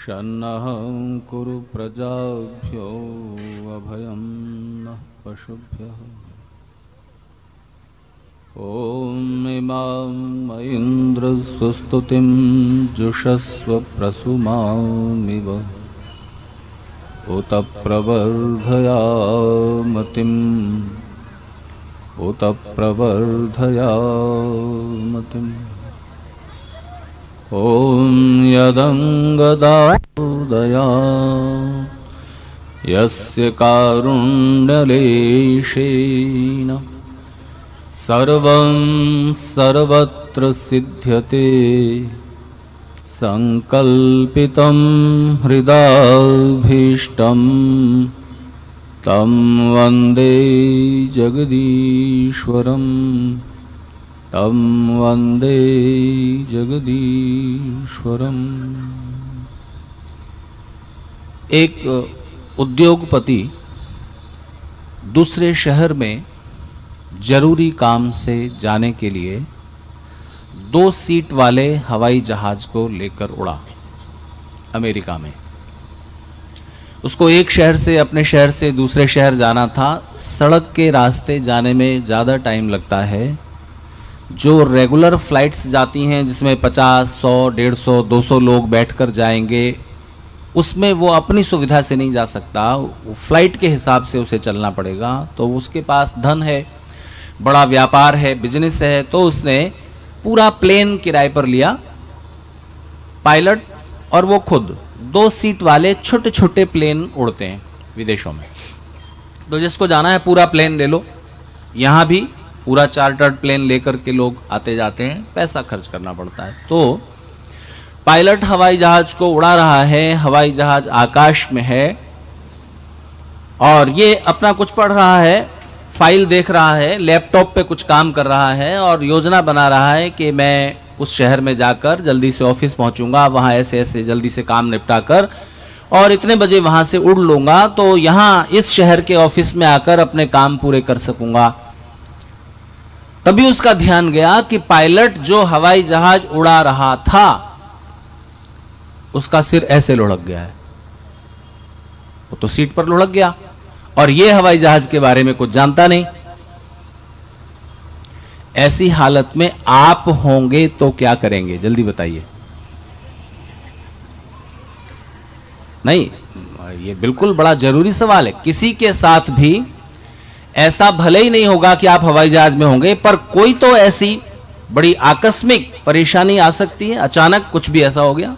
शन्नहं कुरु प्रजाभ्यो अभयं नः पशुभ्यः। ॐ इमां इन्द्रस्तुतिं जुषस्व प्रसुमामिव उत प्रवर्धयामतिम्। ॐ यदङ्गदादया यस्य कारुण्यलेशेन सर्वं सर्वत्र सिद्ध्यते संकल्पितं हृदाभीष्टं तं वन्दे जगदीश्वरं तं वन्दे जगदीश्वरम्। एक उद्योगपति दूसरे शहर में जरूरी काम से जाने के लिए 2 सीट वाले हवाई जहाज को लेकर उड़ा अमेरिका में। उसको एक शहर से अपने शहर से दूसरे शहर जाना था। सड़क के रास्ते जाने में ज़्यादा टाइम लगता है। जो रेगुलर फ्लाइट्स जाती हैं जिसमें 50, 100, 150, 200 लोग बैठकर जाएंगे, उसमें वो अपनी सुविधा से नहीं जा सकता। फ्लाइट के हिसाब से उसे चलना पड़ेगा। तो उसके पास धन है, बड़ा व्यापार है, बिजनेस है, तो उसने पूरा प्लेन किराए पर लिया। पायलट और वो खुद 2 सीट वाले छोटे छोटे प्लेन उड़ते हैं विदेशों में। तो जिसको जाना है पूरा प्लेन ले लो। यहाँ भी पूरा चार्टर्ड प्लेन लेकर के लोग आते जाते हैं, पैसा खर्च करना पड़ता है। तो पायलट हवाई जहाज को उड़ा रहा है। हवाई जहाज आकाश में है और ये अपना कुछ पढ़ रहा है, फाइल देख रहा है, लैपटॉप पे कुछ काम कर रहा है और योजना बना रहा है कि मैं उस शहर में जाकर जल्दी से ऑफिस पहुंचूंगा, वहां ऐसे ऐसे जल्दी से काम निपटा कर और इतने बजे वहां से उड़ लूंगा तो यहां इस शहर के ऑफिस में आकर अपने काम पूरे कर सकूंगा। तभी उसका ध्यान गया कि पायलट जो हवाई जहाज उड़ा रहा था उसका सिर ऐसे लुढ़क गया है। वो तो सीट पर लुढ़क गया और ये हवाई जहाज के बारे में कुछ जानता नहीं। ऐसी हालत में आप होंगे तो क्या करेंगे? जल्दी बताइए। नहीं, ये बिल्कुल बड़ा जरूरी सवाल है। किसी के साथ भी ऐसा भले ही नहीं होगा कि आप हवाई जहाज में होंगे, पर कोई तो ऐसी बड़ी आकस्मिक परेशानी आ सकती है। अचानक कुछ भी ऐसा हो गया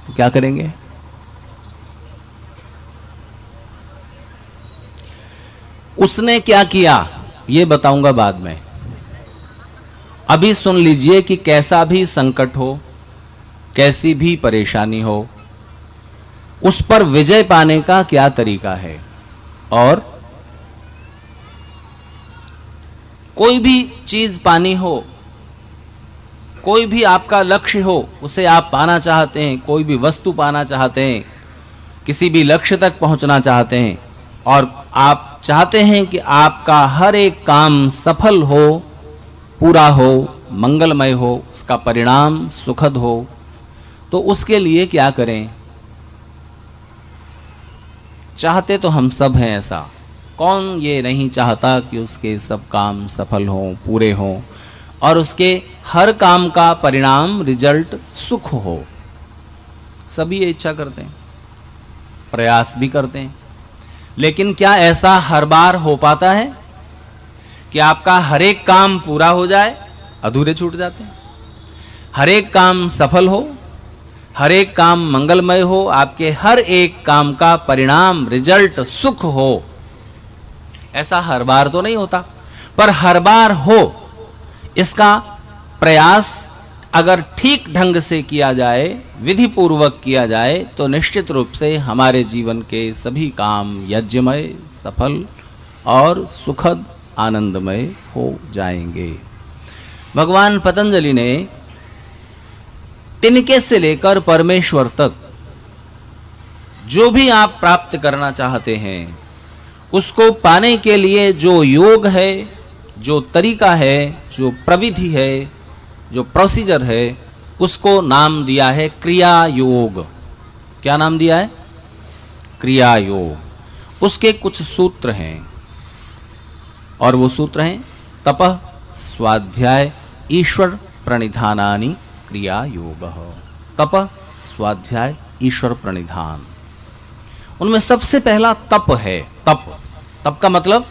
तो क्या करेंगे? उसने क्या किया ये बताऊंगा बाद में। अभी सुन लीजिए कि कैसा भी संकट हो, कैसी भी परेशानी हो, उस पर विजय पाने का क्या तरीका है। और कोई भी चीज पानी हो, कोई भी आपका लक्ष्य हो, उसे आप पाना चाहते हैं, कोई भी वस्तु पाना चाहते हैं, किसी भी लक्ष्य तक पहुंचना चाहते हैं और आप चाहते हैं कि आपका हर एक काम सफल हो, पूरा हो, मंगलमय हो, उसका परिणाम सुखद हो, तो उसके लिए क्या करें? चाहते तो हम सब हैं ऐसा। कौन ये नहीं चाहता कि उसके सब काम सफल हों, पूरे हों और उसके हर काम का परिणाम, रिजल्ट सुख हो। सभी ये इच्छा करते हैं, प्रयास भी करते हैं। लेकिन क्या ऐसा हर बार हो पाता है कि आपका हर एक काम पूरा हो जाए? अधूरे छूट जाते हैं। हर एक काम सफल हो, हर एक काम मंगलमय हो, आपके हर एक काम का परिणाम, रिजल्ट सुख हो। ऐसा हर बार तो नहीं होता, पर हर बार हो, इसका प्रयास अगर ठीक ढंग से किया जाए, विधि पूर्वक किया जाए, तो निश्चित रूप से हमारे जीवन के सभी काम यज्ञमय, सफल और सुखद, आनंदमय हो जाएंगे। भगवान पतंजलि ने तिनके से लेकर परमेश्वर तक जो भी आप प्राप्त करना चाहते हैं, उसको पाने के लिए जो योग है, जो तरीका है, जो प्रविधि है, जो प्रोसीजर है, उसको नाम दिया है क्रिया योग। क्या नाम दिया है? क्रिया योग। उसके कुछ सूत्र हैं और वो सूत्र हैं तपः स्वाध्याय ईश्वर प्रणिधानानि क्रिया योगः। तपः स्वाध्याय ईश्वर प्रणिधान, उनमें सबसे पहला तप है। तप, तप का मतलब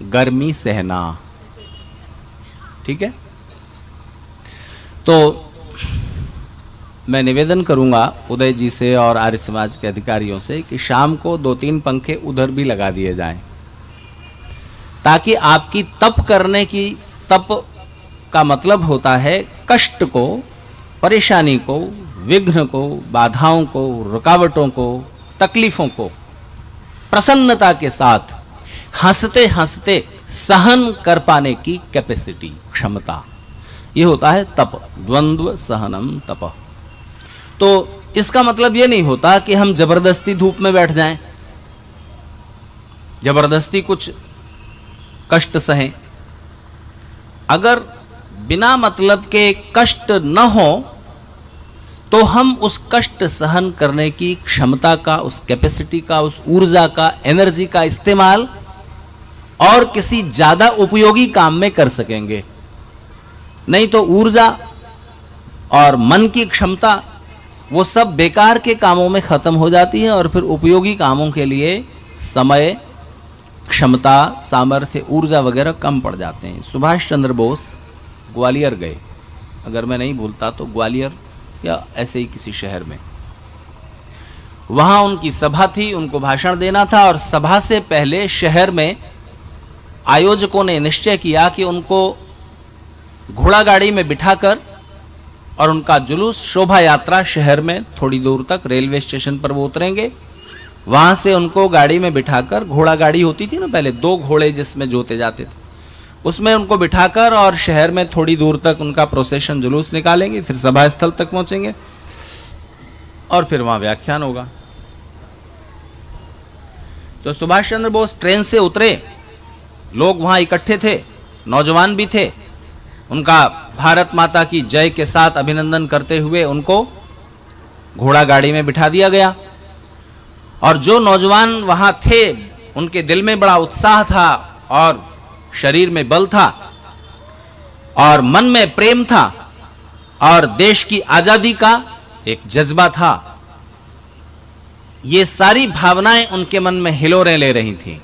गर्मी सहना। ठीक है, तो मैं निवेदन करूंगा उदय जी से और आर्य समाज के अधिकारियों से कि शाम को 2-3 पंखे उधर भी लगा दिए जाएं, ताकि आपकी तप करने की, तप का मतलब होता है कष्ट को, परेशानी को, विघ्न को, बाधाओं को, रुकावटों को, तकलीफों को प्रसन्नता के साथ हंसते हंसते सहन कर पाने की कैपेसिटी, क्षमता, यह होता है तप। द्वंद्व सहनम तप। तो इसका मतलब यह नहीं होता कि हम जबरदस्ती धूप में बैठ जाएं, जबरदस्ती कुछ कष्ट सहें। अगर बिना मतलब के कष्ट न हो तो हम उस कष्ट सहन करने की क्षमता का, उस कैपेसिटी का, उस ऊर्जा का, एनर्जी का इस्तेमाल और किसी ज्यादा उपयोगी काम में कर सकेंगे। नहीं तो ऊर्जा और मन की क्षमता वो सब बेकार के कामों में खत्म हो जाती है और फिर उपयोगी कामों के लिए समय, क्षमता, सामर्थ्य, ऊर्जा वगैरह कम पड़ जाते हैं। सुभाष चंद्र बोस ग्वालियर गए, अगर मैं नहीं भूलता तो ग्वालियर या ऐसे ही किसी शहर में, वहां उनकी सभा थी, उनको भाषण देना था और सभा से पहले शहर में आयोजकों ने निश्चय किया कि उनको घोड़ा गाड़ी में बिठाकर और उनका जुलूस, शोभा यात्रा शहर में थोड़ी दूर तक, रेलवे स्टेशन पर वो उतरेंगे, वहां से उनको गाड़ी में बिठाकर, घोड़ा गाड़ी होती थी ना पहले, 2 घोड़े जिसमें जोते जाते थे, उसमें उनको बिठाकर और शहर में थोड़ी दूर तक उनका प्रोसेशन, जुलूस निकालेंगे, फिर सभा स्थल तक पहुंचेंगे और फिर वहां व्याख्यान होगा। तो सुभाष चंद्र बोस ट्रेन से उतरे, लोग वहां इकट्ठे थे, नौजवान भी थे, उनका भारत माता की जय के साथ अभिनंदन करते हुए उनको घोड़ा गाड़ी में बिठा दिया गया। और जो नौजवान वहां थे उनके दिल में बड़ा उत्साह था और शरीर में बल था और मन में प्रेम था और देश की आजादी का एक जज्बा था। ये सारी भावनाएं उनके मन में हिलोरें ले रही थीं।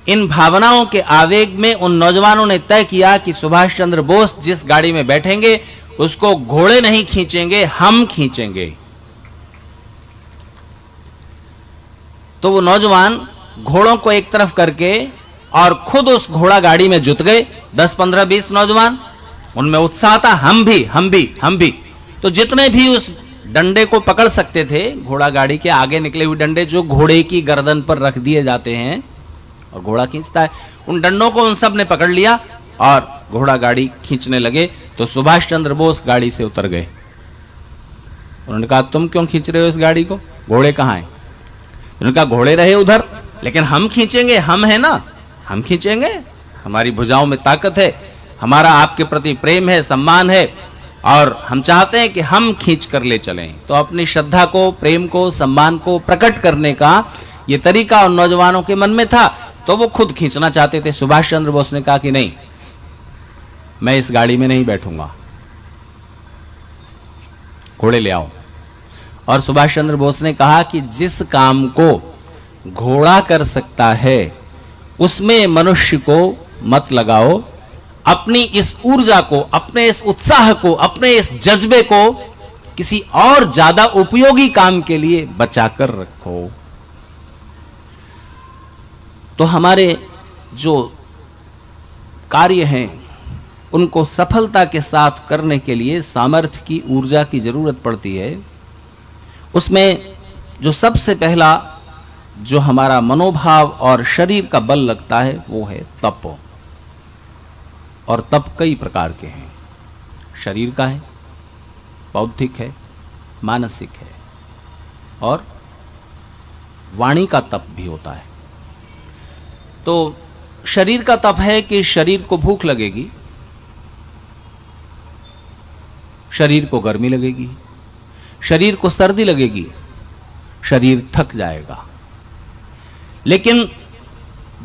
इन भावनाओं के आवेग में उन नौजवानों ने तय किया कि सुभाष चंद्र बोस जिस गाड़ी में बैठेंगे उसको घोड़े नहीं खींचेंगे, हम खींचेंगे। तो वो नौजवान घोड़ों को एक तरफ करके और खुद उस घोड़ा गाड़ी में जुट गए, 10, 15, 20 नौजवान। उनमें उत्साह था, हम भी। तो जितने भी उस डंडे को पकड़ सकते थे, घोड़ा गाड़ी के आगे निकले हुए डंडे जो घोड़े की गर्दन पर रख दिए जाते हैं और घोड़ा खींचता है, उन डंडों को उन सब ने पकड़ लिया और घोड़ा गाड़ी खींचने लगे। तो सुभाष चंद्र बोस गाड़ी से उतर गए। उन्होंने कहा, तुम क्यों खींच रहे हो इस गाड़ी को, घोड़े कहां हैं? उन्होंने कहा, घोड़े रहे उधर, लेकिन हम खींचेंगे, हम है ना, हम खींचेंगे, हमारी भुजाओं में ताकत है, हमारा आपके प्रति प्रेम है, सम्मान है और हम चाहते हैं कि हम खींच कर ले चलें। तो अपनी श्रद्धा को, प्रेम को, सम्मान को प्रकट करने का यह तरीका उन नौजवानों के मन में था, तो वो खुद खींचना चाहते थे। सुभाष चंद्र बोस ने कहा कि नहीं, मैं इस गाड़ी में नहीं बैठूंगा, घोड़े ले आओ। और सुभाष चंद्र बोस ने कहा कि जिस काम को घोड़ा कर सकता है उसमें मनुष्य को मत लगाओ, अपनी इस ऊर्जा को, अपने इस उत्साह को, अपने इस जज्बे को किसी और ज्यादा उपयोगी काम के लिए बचाकर रखो। तो हमारे जो कार्य हैं उनको सफलता के साथ करने के लिए सामर्थ्य की, ऊर्जा की जरूरत पड़ती है। उसमें जो सबसे पहला जो हमारा मनोभाव और शरीर का बल लगता है वो है तप। और तप कई प्रकार के हैं, शरीर का है, बौद्धिक है, मानसिक है और वाणी का तप भी होता है। तो शरीर का तप है कि शरीर को भूख लगेगी, शरीर को गर्मी लगेगी, शरीर को सर्दी लगेगी, शरीर थक जाएगा। लेकिन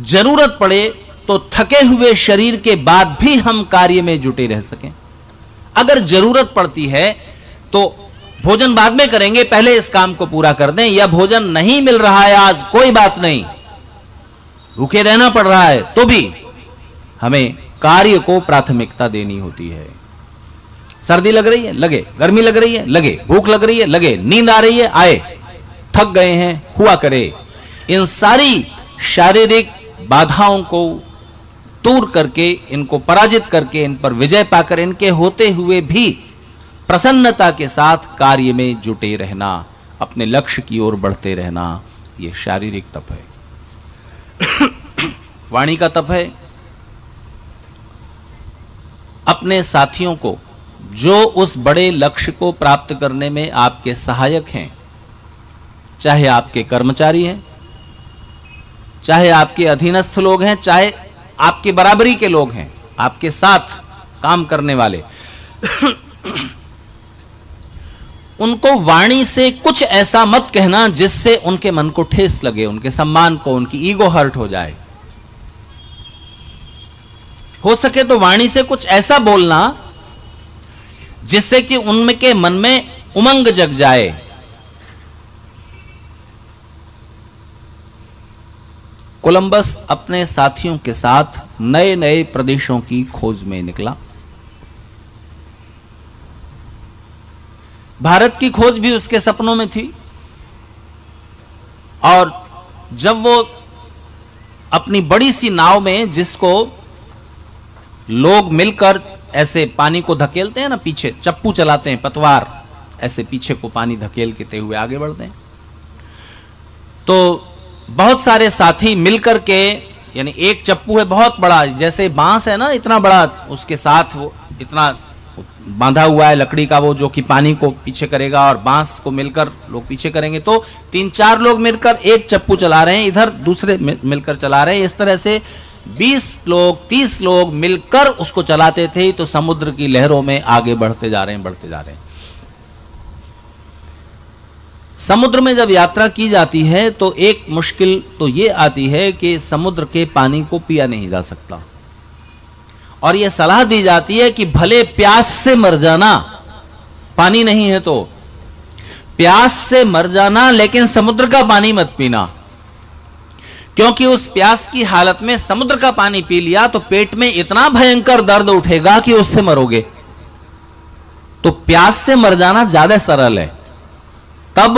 जरूरत पड़े तो थके हुए शरीर के बाद भी हम कार्य में जुटे रह सकें। अगर जरूरत पड़ती है तो भोजन बाद में करेंगे, पहले इस काम को पूरा कर दें, या भोजन नहीं मिल रहा है आज, कोई बात नहीं, भूखे रहना पड़ रहा है, तो भी हमें कार्य को प्राथमिकता देनी होती है। सर्दी लग रही है, लगे, गर्मी लग रही है, लगे, भूख लग रही है, लगे, नींद आ रही है, आए, थक गए हैं, हुआ करे। इन सारी शारीरिक बाधाओं को दूर करके, इनको पराजित करके, इन पर विजय पाकर, इनके होते हुए भी प्रसन्नता के साथ कार्य में जुटे रहना, अपने लक्ष्य की ओर बढ़ते रहना, यह शारीरिक तप है। वाणी का तप है अपने साथियों को, जो उस बड़े लक्ष्य को प्राप्त करने में आपके सहायक हैं, चाहे आपके कर्मचारी हैं, चाहे आपके अधीनस्थ लोग हैं, चाहे आपके बराबरी के लोग हैं, आपके साथ काम करने वाले, उनको वाणी से कुछ ऐसा मत कहना जिससे उनके मन को ठेस लगे, उनके सम्मान को, उनकी ईगो हर्ट हो जाए। हो सके तो वाणी से कुछ ऐसा बोलना जिससे कि उनके मन में उमंग जग जाए। कोलंबस अपने साथियों के साथ नए नए प्रदेशों की खोज में निकला। भारत की खोज भी उसके सपनों में थी, और जब वो अपनी बड़ी सी नाव में, जिसको लोग मिलकर ऐसे पानी को धकेलते हैं ना, पीछे चप्पू चलाते हैं, पतवार, ऐसे पीछे को पानी धकेलते हुए आगे बढ़ते हैं, तो बहुत सारे साथी मिलकर के, यानी एक चप्पू है बहुत बड़ा, जैसे बांस है ना इतना बड़ा, उसके साथ वो इतना बांधा हुआ है लकड़ी का, वो जो कि पानी को पीछे करेगा, और बांस को मिलकर लोग पीछे करेंगे, तो 3-4 लोग मिलकर एक चप्पू चला रहे हैं, इधर दूसरे मिलकर चला रहे हैं। इस तरह से 20 लोग 30 लोग मिलकर उसको चलाते थे, तो समुद्र की लहरों में आगे बढ़ते जा रहे हैं, बढ़ते जा रहे हैं। समुद्र में जब यात्रा की जाती है तो एक मुश्किल तो यह आती है कि समुद्र के पानी को पिया नहीं जा सकता, और यह सलाह दी जाती है कि भले प्यास से मर जाना, पानी नहीं है तो प्यास से मर जाना, लेकिन समुद्र का पानी मत पीना, क्योंकि उस प्यास की हालत में समुद्र का पानी पी लिया तो पेट में इतना भयंकर दर्द उठेगा कि उससे मरोगे। तो प्यास से मर जाना ज्यादा सरल है, तब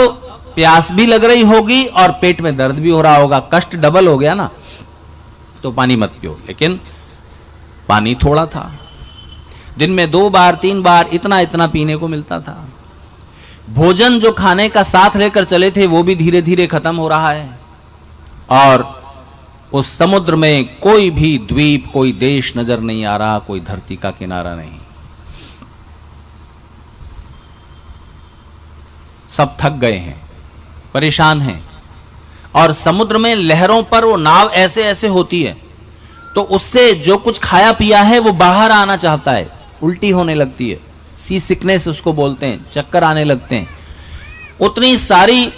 प्यास भी लग रही होगी और पेट में दर्द भी हो रहा होगा, कष्ट डबल हो गया ना, तो पानी मत पियो। लेकिन पानी थोड़ा था, दिन में 2 बार 3 बार इतना इतना पीने को मिलता था। भोजन जो खाने का साथ लेकर चले थे वो भी धीरे धीरे खत्म हो रहा है, और उस समुद्र में कोई भी द्वीप, कोई देश नजर नहीं आ रहा, कोई धरती का किनारा नहीं। सब थक गए हैं, परेशान हैं, और समुद्र में लहरों पर वो नाव ऐसे ऐसे होती है, तो उससे जो कुछ खाया पिया है वो बाहर आना चाहता है, उल्टी होने लगती है, सी सिकनेस उसको बोलते हैं, चक्कर आने लगते हैं। उतनी सारी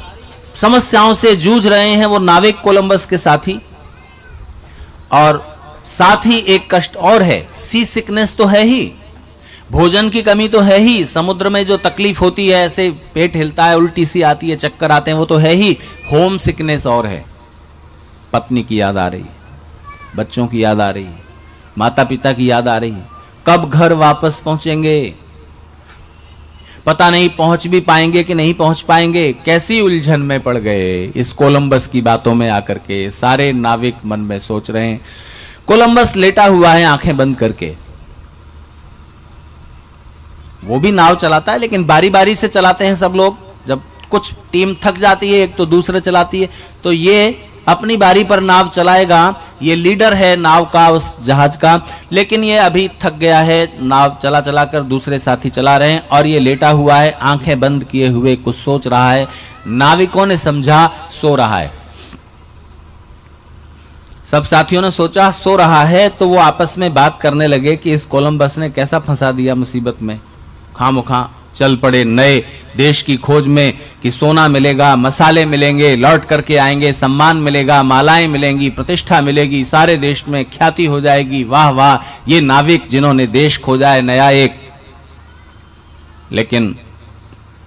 समस्याओं से जूझ रहे हैं वो नाविक कोलंबस के साथी, और साथ ही एक कष्ट और है, सी सिकनेस तो है ही, भोजन की कमी तो है ही, समुद्र में जो तकलीफ होती है, ऐसे पेट हिलता है, उल्टी सी आती है, चक्कर आते हैं, वो तो है ही, होम सिकनेस और है। पत्नी की याद आ रही, बच्चों की याद आ रही, माता पिता की याद आ रही, कब घर वापस पहुंचेंगे, पता नहीं पहुंच भी पाएंगे कि नहीं पहुंच पाएंगे। कैसी उलझन में पड़ गए इस कोलंबस की बातों में आकर के, सारे नाविक मन में सोच रहे हैं। कोलंबस लेटा हुआ है आंखें बंद करके, वो भी नाव चलाता है, लेकिन बारी बारी से चलाते हैं सब लोग। जब कुछ टीम थक जाती है, एक तो दूसरे चलाती है, तो ये अपनी बारी पर नाव चलाएगा, ये लीडर है नाव का, उस जहाज का, लेकिन ये अभी थक गया है, नाव चला चला कर दूसरे साथी चला रहे हैं, और ये लेटा हुआ है आंखें बंद किए हुए, कुछ सोच रहा है। नाविकों ने समझा सो रहा है, सब साथियों ने सोचा सो रहा है, तो वो आपस में बात करने लगे कि इस कोलंबस ने कैसा फंसा दिया मुसीबत में, खामोखा चल पड़े नए देश की खोज में कि सोना मिलेगा, मसाले मिलेंगे, लौट करके आएंगे, सम्मान मिलेगा, मालाएं मिलेंगी, प्रतिष्ठा मिलेगी, सारे देश में ख्याति हो जाएगी, वाह वाह ये नाविक जिन्होंने देश खोजा है नया एक। लेकिन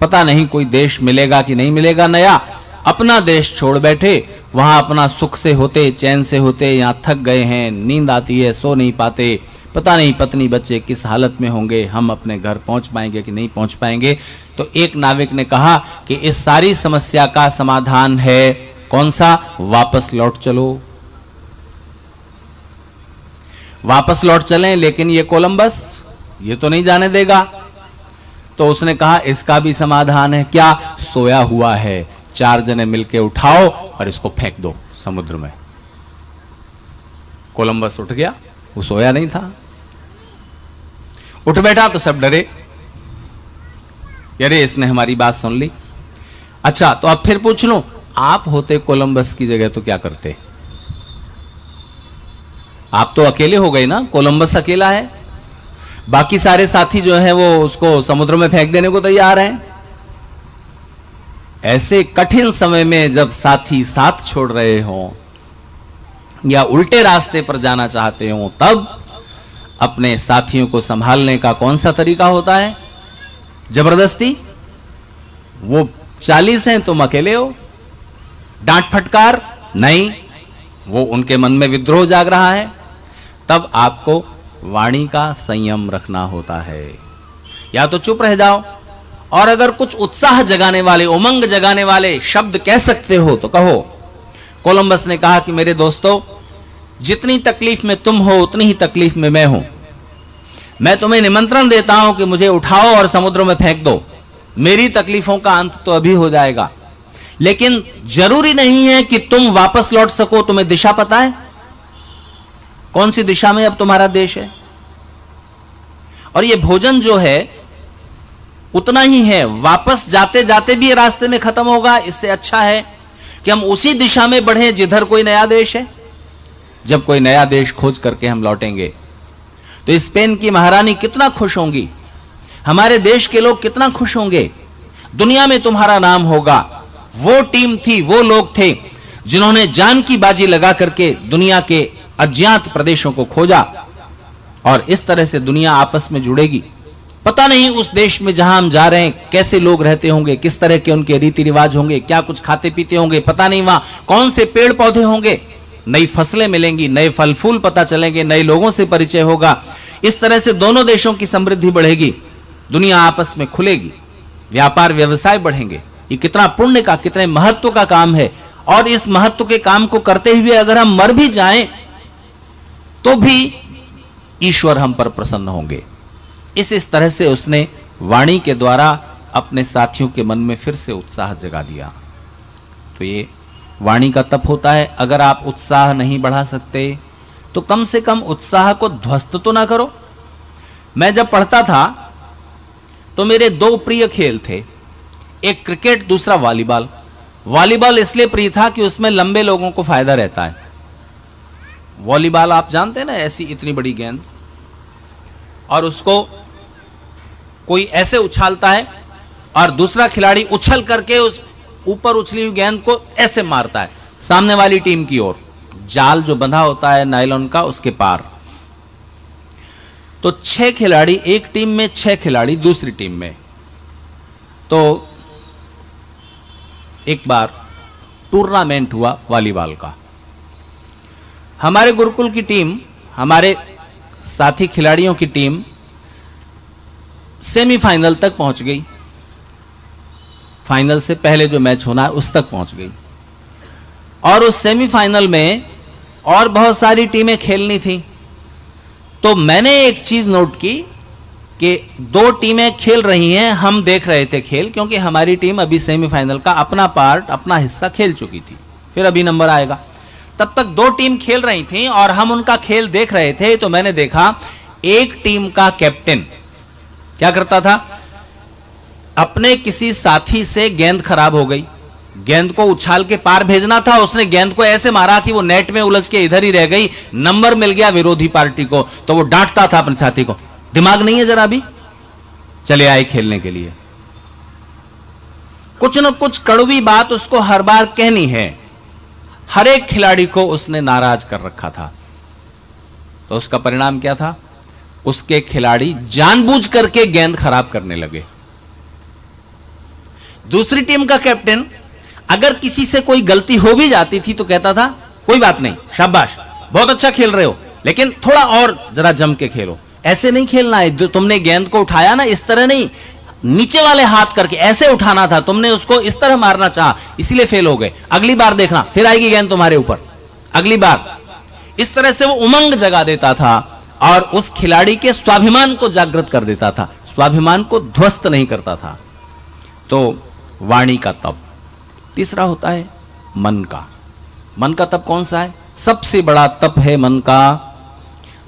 पता नहीं कोई देश मिलेगा कि नहीं मिलेगा नया। अपना देश छोड़ बैठे, वहां अपना सुख से होते, चैन से होते, यहां थक गए हैं, नींद आती है, सो नहीं पाते, पता नहीं पत्नी बच्चे किस हालत में होंगे, हम अपने घर पहुंच पाएंगे कि नहीं पहुंच पाएंगे। तो एक नाविक ने कहा कि इस सारी समस्या का समाधान है कौन सा? वापस लौट चलो, वापस लौट चलें। लेकिन ये कोलंबस ये तो नहीं जाने देगा। तो उसने कहा इसका भी समाधान है। क्या? सोया हुआ है, 4 जने मिलके उठाओ और इसको फेंक दो समुद्र में। कोलंबस उठ गया, वो सोया नहीं था। उठ बैठा तो सब डरे, अरे इसने हमारी बात सुन ली। अच्छा तो अब फिर पूछ लूं, आप होते कोलंबस की जगह तो क्या करते? आप तो अकेले हो गए ना, कोलंबस अकेला है, बाकी सारे साथी जो हैं वो उसको समुद्र में फेंक देने को तैयार हैं। ऐसे कठिन समय में जब साथी साथ छोड़ रहे हों या उल्टे रास्ते पर जाना चाहते हों, तब अपने साथियों को संभालने का कौन सा तरीका होता है? जबरदस्ती। वो 40 हैं, तुम अकेले हो। डांट फटकार नहीं, वो उनके मन में विद्रोह जाग रहा है। तब आपको वाणी का संयम रखना होता है। या तो चुप रह जाओ, और अगर कुछ उत्साह जगाने वाले, उमंग जगाने वाले शब्द कह सकते हो तो कहो। कोलंबस ने कहा कि मेरे दोस्तों, जितनी तकलीफ में तुम हो उतनी ही तकलीफ में मैं हूं। मैं तुम्हें निमंत्रण देता हूं कि मुझे उठाओ और समुद्र में फेंक दो। मेरी तकलीफों का अंत तो अभी हो जाएगा, लेकिन जरूरी नहीं है कि तुम वापस लौट सको। तुम्हें दिशा पता है? कौन सी दिशा में अब तुम्हारा देश है? और ये भोजन जो है उतना ही है, वापस जाते जाते भी ये रास्ते में खत्म होगा। इससे अच्छा है कि हम उसी दिशा में बढ़ें जिधर कोई नया देश है। जब कोई नया देश खोज करके हम लौटेंगे तो स्पेन की महारानी कितना खुश होंगी, हमारे देश के लोग कितना खुश होंगे, दुनिया में तुम्हारा नाम होगा। वो टीम थी, वो लोग थे जिन्होंने जान की बाजी लगा करके दुनिया के अज्ञात प्रदेशों को खोजा, और इस तरह से दुनिया आपस में जुड़ेगी। पता नहीं उस देश में जहां हम जा रहे हैं कैसे लोग रहते होंगे, किस तरह के उनके रीति रिवाज होंगे, क्या कुछ खाते पीते होंगे, पता नहीं वहां कौन से पेड़ पौधे होंगे, नई फसलें मिलेंगी, नए फल फूल पता चलेंगे, नए लोगों से परिचय होगा। इस तरह से दोनों देशों की समृद्धि बढ़ेगी, दुनिया आपस में खुलेगी, व्यापार व्यवसाय बढ़ेंगे। ये कितना पुण्य का, कितने महत्व का काम है। और इस महत्व के काम को करते हुए अगर हम मर भी जाएं तो भी ईश्वर हम पर प्रसन्न होंगे। इस तरह से उसने वाणी के द्वारा अपने साथियों के मन में फिर से उत्साह जगा दिया। तो ये वाणी का तप होता है। अगर आप उत्साह नहीं बढ़ा सकते तो कम से कम उत्साह को ध्वस्त तो ना करो। मैं जब पढ़ता था तो मेरे 2 प्रिय खेल थे, एक क्रिकेट, दूसरा वॉलीबॉल। वॉलीबॉल इसलिए प्रिय था कि उसमें लंबे लोगों को फायदा रहता है। वॉलीबॉल आप जानते हैं ना, ऐसी इतनी बड़ी गेंद, और उसको कोई ऐसे उछालता है और दूसरा खिलाड़ी उछल करके उस ऊपर उछली हुई गेंद को ऐसे मारता है सामने वाली टीम की ओर। जाल जो बंधा होता है नायलॉन का, उसके पार। तो 6 खिलाड़ी एक टीम में, 6 खिलाड़ी दूसरी टीम में। तो एक बार टूर्नामेंट हुआ वॉलीबॉल का। हमारे गुरुकुल की टीम, हमारे साथी खिलाड़ियों की टीम सेमीफाइनल तक पहुंच गई। फाइनल से पहले जो मैच होना है उस तक पहुंच गई। और उस सेमीफाइनल में और बहुत सारी टीमें खेलनी थी। तो मैंने एक चीज नोट की कि 2 टीमें खेल रही हैं, हम देख रहे थे खेल, क्योंकि हमारी टीम अभी सेमीफाइनल का अपना पार्ट, अपना हिस्सा खेल चुकी थी, फिर अभी नंबर आएगा। तब तक 2 टीम खेल रही थी और हम उनका खेल देख रहे थे। तो मैंने देखा एक टीम का कैप्टन क्या करता था, अपने किसी साथी से गेंद खराब हो गई, गेंद को उछाल के पार भेजना था, उसने गेंद को ऐसे मारा कि वो नेट में उलझ के इधर ही रह गई, नंबर मिल गया विरोधी पार्टी को। तो वो डांटता था अपने साथी को, दिमाग नहीं है जरा भी, चले आए खेलने के लिए। कुछ न कुछ कड़वी बात उसको हर बार कहनी है। हर एक खिलाड़ी को उसने नाराज कर रखा था। तो उसका परिणाम क्या था? उसके खिलाड़ी जानबूझ करके गेंद खराब करने लगे। दूसरी टीम का कैप्टन अगर किसी से कोई गलती हो भी जाती थी तो कहता था कोई बात नहीं, शाबाश, बहुत अच्छा खेल रहे हो, लेकिन थोड़ा और जरा जम के खेलो, ऐसे नहीं खेलना है, जो तुमने गेंद को उठाया ना इस तरह नहीं, नीचे वाले हाथ करके ऐसे उठाना था, तुमने उसको इस तरह मारना चाहा, इसीलिए फेल हो गए, अगली बार देखना फिर आएगी गेंद तुम्हारे ऊपर, अगली बार। इस तरह से वो उमंग जगा देता था और उस खिलाड़ी के स्वाभिमान को जागृत कर देता था, स्वाभिमान को ध्वस्त नहीं करता था। तो वाणी का तप। तीसरा होता है मन का। मन का तप कौन सा है? सबसे बड़ा तप है मन का,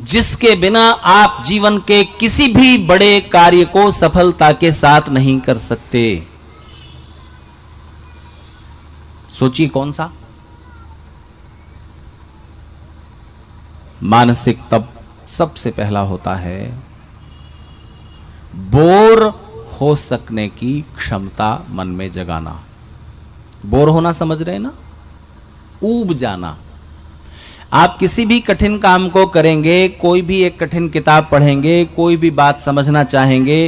जिसके बिना आप जीवन के किसी भी बड़े कार्य को सफलता के साथ नहीं कर सकते। सोचिए कौन सा? मानसिक तप सबसे पहला होता है बोर हो सकने की क्षमता मन में जगाना। बोर होना समझ रहे हैं ना? ऊब जाना। आप किसी भी कठिन काम को करेंगे, कोई भी एक कठिन किताब पढ़ेंगे, कोई भी बात समझना चाहेंगे,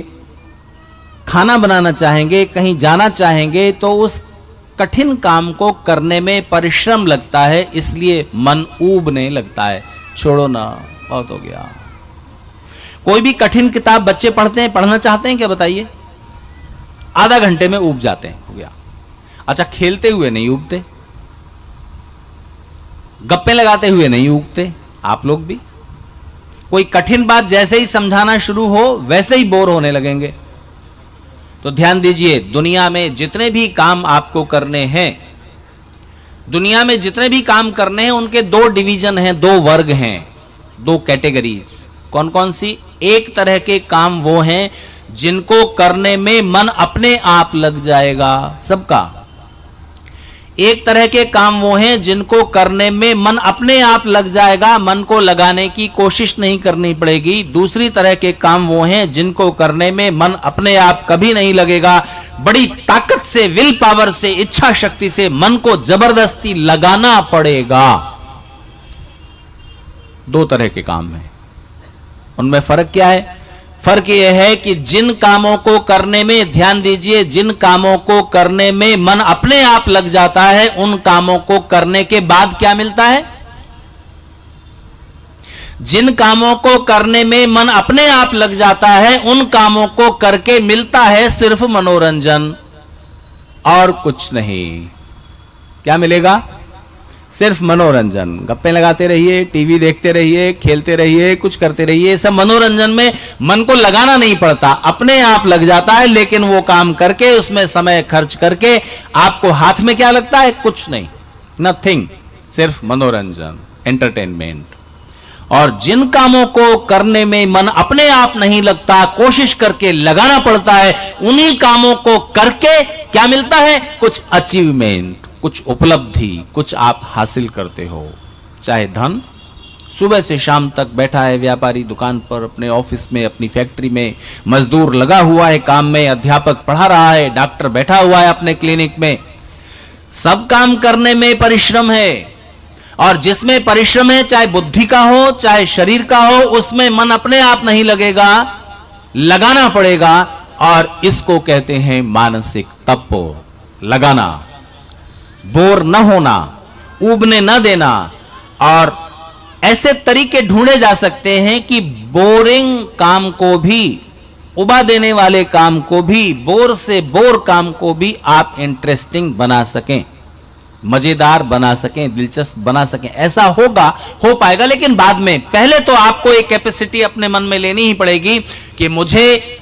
खाना बनाना चाहेंगे, कहीं जाना चाहेंगे, तो उस कठिन काम को करने में परिश्रम लगता है, इसलिए मन ऊबने लगता है। छोड़ो ना, बहुत हो गया। कोई भी कठिन किताब बच्चे पढ़ते हैं, पढ़ना चाहते हैं क्या बताइए? आधा घंटे में ऊब जाते हैं, हो गया। अच्छा, खेलते हुए नहीं ऊबते, गप्पे लगाते हुए नहीं ऊबते। आप लोग भी कोई कठिन बात जैसे ही समझाना शुरू हो वैसे ही बोर होने लगेंगे। तो ध्यान दीजिए, दुनिया में जितने भी काम आपको करने हैं, दुनिया में जितने भी काम करने हैं, उनके दो डिवीजन हैं, दो वर्ग हैं, दो कैटेगरीज। कौन कौन सी? एक तरह के काम वो हैं जिनको करने में मन अपने आप लग जाएगा, सबका। एक तरह के काम वो हैं जिनको करने में मन अपने आप लग जाएगा, मन को लगाने की कोशिश नहीं करनी पड़ेगी। दूसरी तरह के काम वो हैं जिनको करने में मन अपने आप कभी नहीं लगेगा, बड़ी ताकत से, विल पावर से, इच्छा शक्ति से मन को जबरदस्ती लगाना पड़ेगा। दो तरह के काम हैं। उनमें फर्क क्या है? फर्क यह है कि जिन कामों को करने में, ध्यान दीजिए, जिन कामों को करने में मन अपने आप लग जाता है, उन कामों को करने के बाद क्या मिलता है? जिन कामों को करने में मन अपने आप लग जाता है, उन कामों को करके मिलता है सिर्फ मनोरंजन और कुछ नहीं। क्या मिलेगा? सिर्फ मनोरंजन। गप्पे लगाते रहिए, टीवी देखते रहिए, खेलते रहिए, कुछ करते रहिए, सब मनोरंजन में मन को लगाना नहीं पड़ता, अपने आप लग जाता है। लेकिन वो काम करके, उसमें समय खर्च करके आपको हाथ में क्या लगता है? कुछ नहीं, नथिंग, सिर्फ मनोरंजन, एंटरटेनमेंट। और जिन कामों को करने में मन अपने आप नहीं लगता, कोशिश करके लगाना पड़ता है, उन्हीं कामों को करके क्या मिलता है? कुछ अचीवमेंट, कुछ उपलब्धि, कुछ आप हासिल करते हो। चाहे धन, सुबह से शाम तक बैठा है व्यापारी दुकान पर, अपने ऑफिस में, अपनी फैक्ट्री में, मजदूर लगा हुआ है काम में, अध्यापक पढ़ा रहा है, डॉक्टर बैठा हुआ है अपने क्लिनिक में, सब काम करने में परिश्रम है। और जिसमें परिश्रम है, चाहे बुद्धि का हो, चाहे शरीर का हो, उसमें मन अपने आप नहीं लगेगा, लगाना पड़ेगा। और इसको कहते हैं मानसिक तप, लगाना, बोर न होना, ऊबने न देना। और ऐसे तरीके ढूंढे जा सकते हैं कि बोरिंग काम को भी, उबा देने वाले काम को भी, बोर से बोर काम को भी आप इंटरेस्टिंग बना सकें, मजेदार बना सकें, दिलचस्प बना सकें। ऐसा होगा, हो पाएगा, लेकिन बाद में। पहले तो आपको एक कैपेसिटी अपने मन में लेनी ही पड़ेगी कि मुझे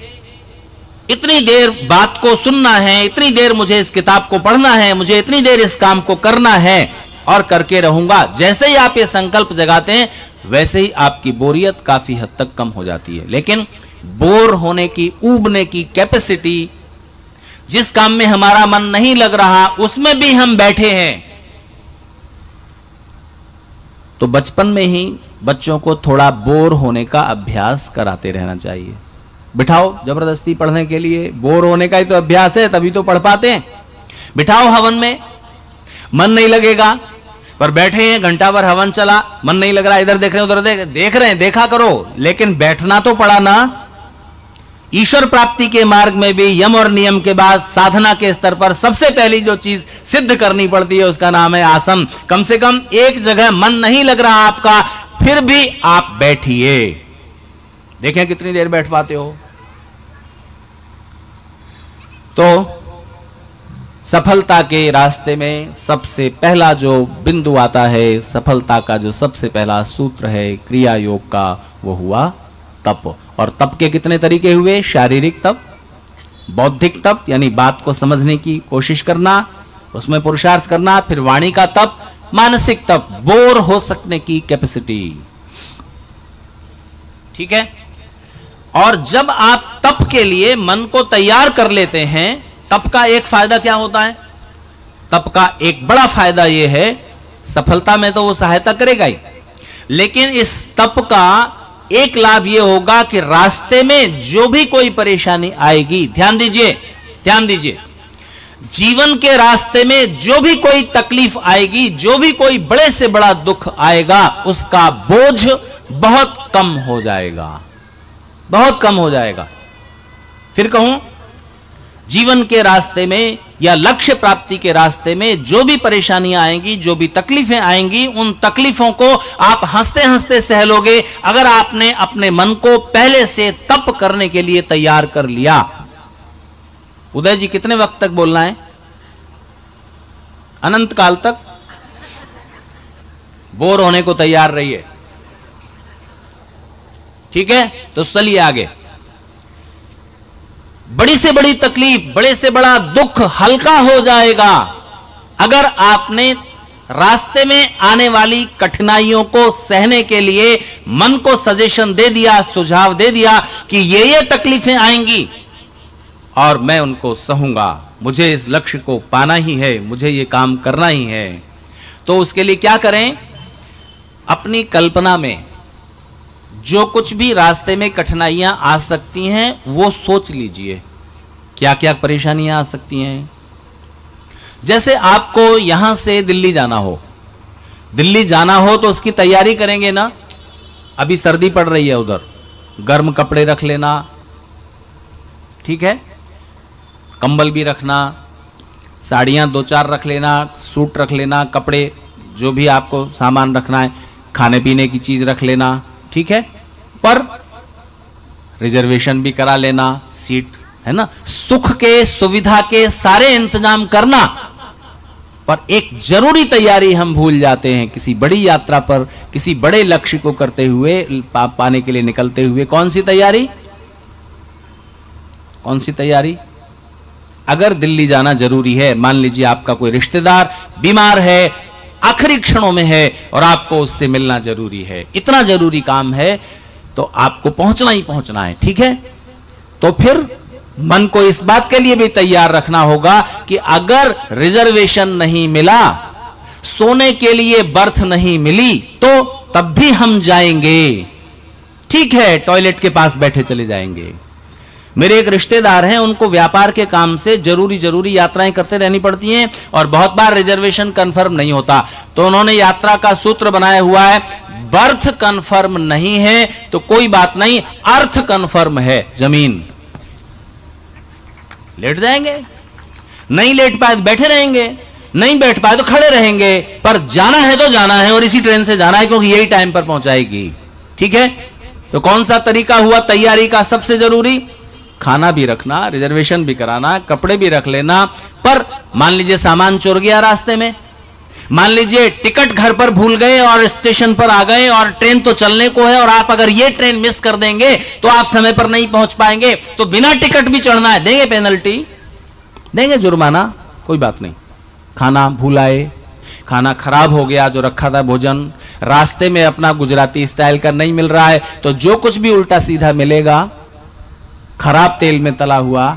इतनी देर बात को सुनना है, इतनी देर मुझे इस किताब को पढ़ना है, मुझे इतनी देर इस काम को करना है और करके रहूंगा। जैसे ही आप ये संकल्प जगाते हैं, वैसे ही आपकी बोरियत काफी हद तक कम हो जाती है। लेकिन बोर होने की, ऊबने की कैपेसिटी, जिस काम में हमारा मन नहीं लग रहा उसमें भी हम बैठे हैं, तो बचपन में ही बच्चों को थोड़ा बोर होने का अभ्यास कराते रहना चाहिए। बिठाओ जबरदस्ती पढ़ने के लिए, बोर होने का ही तो अभ्यास है, तभी तो पढ़ पाते हैं। बिठाओ हवन में, मन नहीं लगेगा, पर बैठे हैं घंटा भर हवन चला, मन नहीं लग रहा, इधर देख रहे हैं उधर देख रहे हैं, देखा करो, लेकिन बैठना तो पड़ा ना। ईश्वर प्राप्ति के मार्ग में भी यम और नियम के बाद साधना के स्तर पर सबसे पहली जो चीज सिद्ध करनी पड़ती है उसका नाम है आसन। कम से कम एक जगह मन नहीं लग रहा आपका, फिर भी आप बैठिए, देखें कितनी देर बैठ पाते हो। तो सफलता के रास्ते में सबसे पहला जो बिंदु आता है, सफलता का जो सबसे पहला सूत्र है क्रिया योग का, वो हुआ तप। और तप के कितने तरीके हुए? शारीरिक तप, बौद्धिक तप यानी बात को समझने की कोशिश करना, उसमें पुरुषार्थ करना, फिर वाणी का तप, मानसिक तप, बोर हो सकने की कैपेसिटी। ठीक है। और जब आप तप के लिए मन को तैयार कर लेते हैं, तप का एक फायदा क्या होता है? तप का एक बड़ा फायदा यह है, सफलता में तो वो सहायता करेगा ही, लेकिन इस तप का एक लाभ यह होगा कि रास्ते में जो भी कोई परेशानी आएगी, ध्यान दीजिए, ध्यान दीजिए, जीवन के रास्ते में जो भी कोई तकलीफ आएगी, जो भी कोई बड़े से बड़ा दुख आएगा, उसका बोझ बहुत कम हो जाएगा, बहुत कम हो जाएगा। फिर कहूं, जीवन के रास्ते में या लक्ष्य प्राप्ति के रास्ते में जो भी परेशानियां आएंगी, जो भी तकलीफें आएंगी, उन तकलीफों को आप हंसते हंसते सह लोगे अगर आपने अपने मन को पहले से तप करने के लिए तैयार कर लिया। उदय जी कितने वक्त तक बोलना है? अनंत काल तक। बोर होने को तैयार रहिए, ठीक है? तो चलिए आगे। बड़ी से बड़ी तकलीफ, बड़े से बड़ा दुख हल्का हो जाएगा अगर आपने रास्ते में आने वाली कठिनाइयों को सहने के लिए मन को सजेशन दे दिया, सुझाव दे दिया कि ये तकलीफें आएंगी और मैं उनको सहूंगा, मुझे इस लक्ष्य को पाना ही है, मुझे ये काम करना ही है। तो उसके लिए क्या करें? अपनी कल्पना में जो कुछ भी रास्ते में कठिनाइयां आ सकती हैं वो सोच लीजिए, क्या क्या परेशानियां आ सकती हैं। जैसे आपको यहां से दिल्ली जाना हो, दिल्ली जाना हो तो उसकी तैयारी करेंगे ना। अभी सर्दी पड़ रही है, उधर गर्म कपड़े रख लेना, ठीक है, कंबल भी रखना, साड़ियां 2-4 रख लेना, सूट रख लेना, कपड़े जो भी आपको सामान रखना है, खाने पीने की चीज रख लेना, ठीक है, पर रिजर्वेशन भी करा लेना, सीट है ना, सुख के सुविधा के सारे इंतजाम करना। पर एक जरूरी तैयारी हम भूल जाते हैं किसी बड़ी यात्रा पर, किसी बड़े लक्ष्य को करते हुए, पाने के लिए निकलते हुए। कौन सी तैयारी? कौन सी तैयारी? अगर दिल्ली जाना जरूरी है, मान लीजिए आपका कोई रिश्तेदार बीमार है, आखिरी क्षणों में है और आपको उससे मिलना जरूरी है, इतना जरूरी काम है, तो आपको पहुंचना ही पहुंचना है, ठीक है? तो फिर मन को इस बात के लिए भी तैयार रखना होगा कि अगर रिजर्वेशन नहीं मिला, सोने के लिए बर्थ नहीं मिली, तो तब भी हम जाएंगे, ठीक है, टॉयलेट के पास बैठे चले जाएंगे। मेरे एक रिश्तेदार हैं, उनको व्यापार के काम से जरूरी यात्राएं करते रहनी पड़ती हैं और बहुत बार रिजर्वेशन कंफर्म नहीं होता, तो उन्होंने यात्रा का सूत्र बनाया हुआ है, बर्थ कंफर्म नहीं है तो कोई बात नहीं, अर्थ कंफर्म है, जमीन। लेट जाएंगे, नहीं लेट पाए तो बैठे रहेंगे, नहीं बैठ पाए तो खड़े रहेंगे, पर जाना है तो जाना है और इसी ट्रेन से जाना है क्योंकि यही टाइम पर पहुंचाएगी, ठीक है? तो कौन सा तरीका हुआ तैयारी का सबसे जरूरी? खाना भी रखना, रिजर्वेशन भी कराना, कपड़े भी रख लेना। पर मान लीजिए सामान चुर गया रास्ते में, मान लीजिए टिकट घर पर भूल गए और स्टेशन पर आ गए और ट्रेन तो चलने को है और आप अगर ये ट्रेन मिस कर देंगे तो आप समय पर नहीं पहुंच पाएंगे, तो बिना टिकट भी चढ़ना है, देंगे पेनल्टी, देंगे जुर्माना, कोई बात नहीं। खाना भूल आए, खाना खराब हो गया, जो रखा था भोजन, रास्ते में अपना गुजराती स्टाइल का नहीं मिल रहा है, तो जो कुछ भी उल्टा सीधा मिलेगा, खराब तेल में तला हुआ,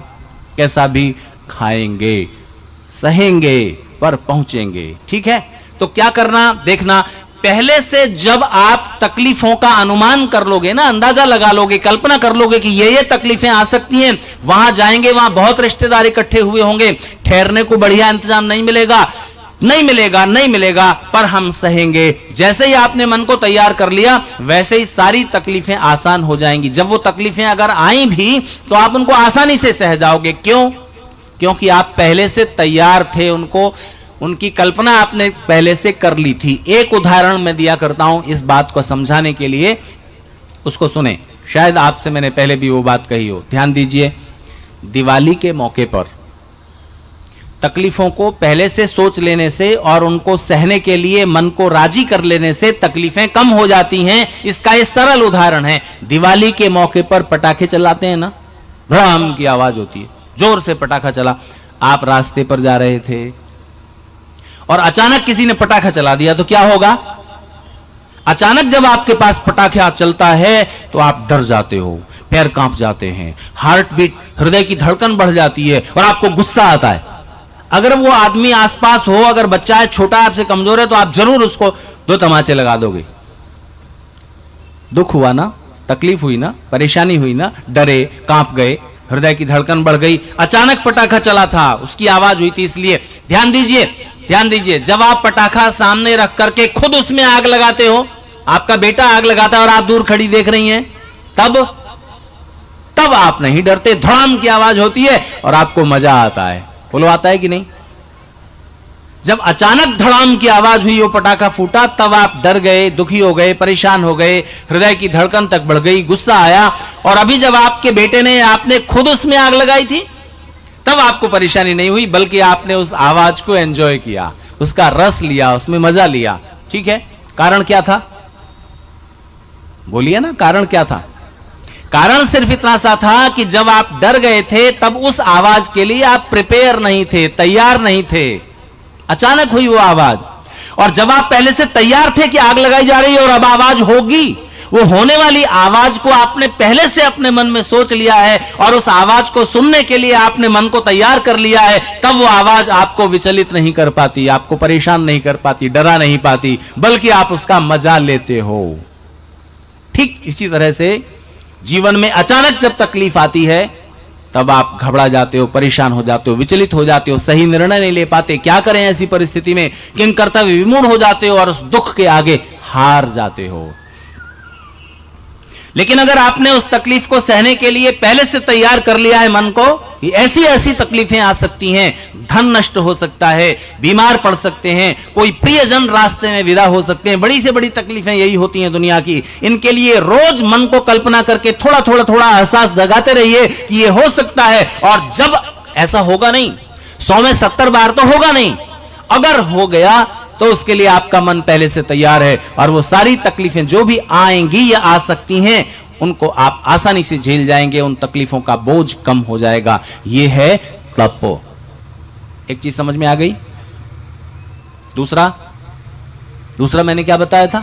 कैसा भी खाएंगे, सहेंगे, पर पहुंचेंगे, ठीक है? तो क्या करना देखना, पहले से जब आप तकलीफों का अनुमान कर लोगे ना, अंदाजा लगा लोगे, कल्पना कर लोगे कि ये तकलीफें आ सकती हैं, वहां जाएंगे, वहां बहुत रिश्तेदार इकट्ठे हुए होंगे, ठहरने को बढ़िया इंतजाम नहीं मिलेगा, नहीं मिलेगा, पर हम सहेंगे। जैसे ही आपने मन को तैयार कर लिया, वैसे ही सारी तकलीफें आसान हो जाएंगी। जब वो तकलीफें अगर आई भी तो आप उनको आसानी से सह जाओगे। क्यों? क्योंकि आप पहले से तैयार थे, उनकी कल्पना आपने पहले से कर ली थी। एक उदाहरण मैं दिया करता हूं इस बात को समझाने के लिए, उसको सुने। शायद आपसे मैंने पहले भी वो बात कही हो, ध्यान दीजिए। दिवाली के मौके पर तकलीफों को पहले से सोच लेने से और उनको सहने के लिए मन को राजी कर लेने से तकलीफें कम हो जाती हैं। इसका एक सरल उदाहरण है, दिवाली के मौके पर पटाखे चलाते हैं ना, धड़ाम की आवाज होती है, जोर से पटाखा चला, आप रास्ते पर जा रहे थे और अचानक किसी ने पटाखा चला दिया तो क्या होगा? अचानक जब आपके पास पटाखा चलता है तो आप डर जाते हो, पैर कांप जाते हैं, हार्ट बीट, हृदय की धड़कन बढ़ जाती है और आपको गुस्सा आता है। अगर वो आदमी आसपास हो, अगर बच्चा है, छोटा, आपसे कमजोर है, तो आप जरूर उसको 2 तमाचे लगा दोगे। दुख हुआ ना, तकलीफ हुई ना, परेशानी हुई ना, डरे, कांप गए, हृदय की धड़कन बढ़ गई, अचानक पटाखा चला था, उसकी आवाज हुई थी। इसलिए ध्यान दीजिए, जब आप पटाखा सामने रख करके खुद उसमें आग लगाते हो, आपका बेटा आग लगाता है और आप दूर खड़ी देख रही हैं, तब आप नहीं डरते, धड़ाम की आवाज होती है और आपको मजा आता है। बोलो, आता है कि नहीं? जब अचानक धड़ाम की आवाज हुई, वो पटाखा फूटा, तब आप डर गए, दुखी हो गए, परेशान हो गए, हृदय की धड़कन तक बढ़ गई, गुस्सा आया। और अभी जब आपके बेटे ने, आपने खुद उसमें आग लगाई थी, तब आपको परेशानी नहीं हुई, बल्कि आपने उस आवाज को एंजॉय किया, उसका रस लिया, उसमें मजा लिया। ठीक है, कारण क्या था? बोलिए ना, कारण क्या था? कारण सिर्फ इतना सा था कि जब आप डर गए थे, तब उस आवाज के लिए आप प्रिपेयर नहीं थे, तैयार नहीं थे। अचानक हुई वो आवाज, और जब आप पहले से तैयार थे कि आग लगाई जा रही है और अब आवाज होगी, वो होने वाली आवाज को आपने पहले से अपने मन में सोच लिया है और उस आवाज को सुनने के लिए आपने मन को तैयार कर लिया है, तब वो आवाज आपको विचलित नहीं कर पाती, आपको परेशान नहीं कर पाती, डरा नहीं पाती, बल्कि आप उसका मजा लेते हो। ठीक इसी तरह से जीवन में अचानक जब तकलीफ आती है, तब आप घबरा जाते हो, परेशान हो जाते हो, विचलित हो जाते हो, सही निर्णय नहीं ले पाते। क्या करें ऐसी परिस्थिति में? किन कर्तव्य विमूढ़ हो जाते हो और उस दुख के आगे हार जाते हो। लेकिन अगर आपने उस तकलीफ को सहने के लिए पहले से तैयार कर लिया है मन को कि ऐसी ऐसी तकलीफें आ सकती हैं, धन नष्ट हो सकता है, बीमार पड़ सकते हैं, कोई प्रियजन रास्ते में विदा हो सकते हैं, बड़ी से बड़ी तकलीफें यही होती हैं दुनिया की। इनके लिए रोज मन को कल्पना करके थोड़ा थोड़ा एहसास जगाते रहिए कि ये हो सकता है। और जब ऐसा होगा नहीं, 100 में 70 बार तो होगा नहीं, अगर हो गया तो उसके लिए आपका मन पहले से तैयार है और वो सारी तकलीफें जो भी आएंगी या आ सकती हैं, उनको आप आसानी से झेल जाएंगे, उन तकलीफों का बोझ कम हो जाएगा। ये है तप। एक चीज समझ में आ गई? दूसरा मैंने क्या बताया था?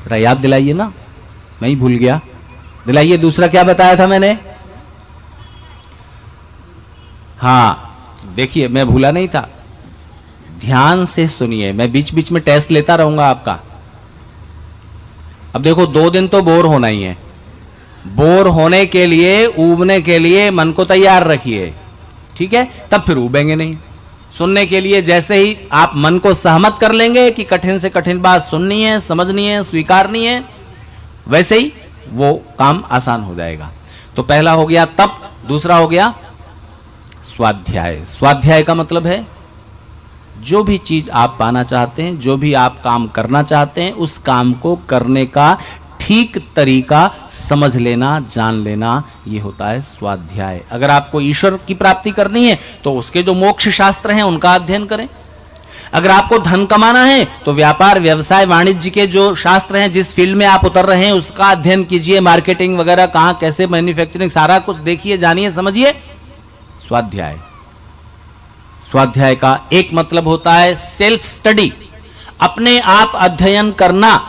जरा याद दिलाइए ना, मैं ही भूल गया, दिलाइए। दूसरा क्या बताया था मैंने? हां, देखिए, मैं भूला नहीं था, ध्यान से सुनिए, मैं बीच बीच में टेस्ट लेता रहूंगा आपका। अब देखो, 2 दिन तो बोर होना ही है। बोर होने के लिए, ऊबने के लिए मन को तैयार रखिए, ठीक है? तब फिर ऊबेंगे नहीं। सुनने के लिए जैसे ही आप मन को सहमत कर लेंगे कि कठिन से कठिन बात सुननी है, समझनी है, स्वीकारनी है, वैसे ही वो काम आसान हो जाएगा। तो पहला हो गया तप, दूसरा हो गया स्वाध्याय। स्वाध्याय का मतलब है जो भी चीज आप पाना चाहते हैं, जो भी आप काम करना चाहते हैं, उस काम को करने का ठीक तरीका समझ लेना, जान लेना, ये होता है स्वाध्याय। अगर आपको ईश्वर की प्राप्ति करनी है तो उसके जो मोक्ष शास्त्र हैं उनका अध्ययन करें। अगर आपको धन कमाना है तो व्यापार, व्यवसाय, वाणिज्य के जो शास्त्र हैं, जिस फील्ड में आप उतर रहे हैं, उसका अध्ययन कीजिए। मार्केटिंग वगैरह, कहां कैसे मैन्युफैक्चरिंग, सारा कुछ देखिए, जानिए, समझिए। स्वाध्याय। स्वाध्याय का एक मतलब होता है सेल्फ स्टडी, अपने आप अध्ययन करना।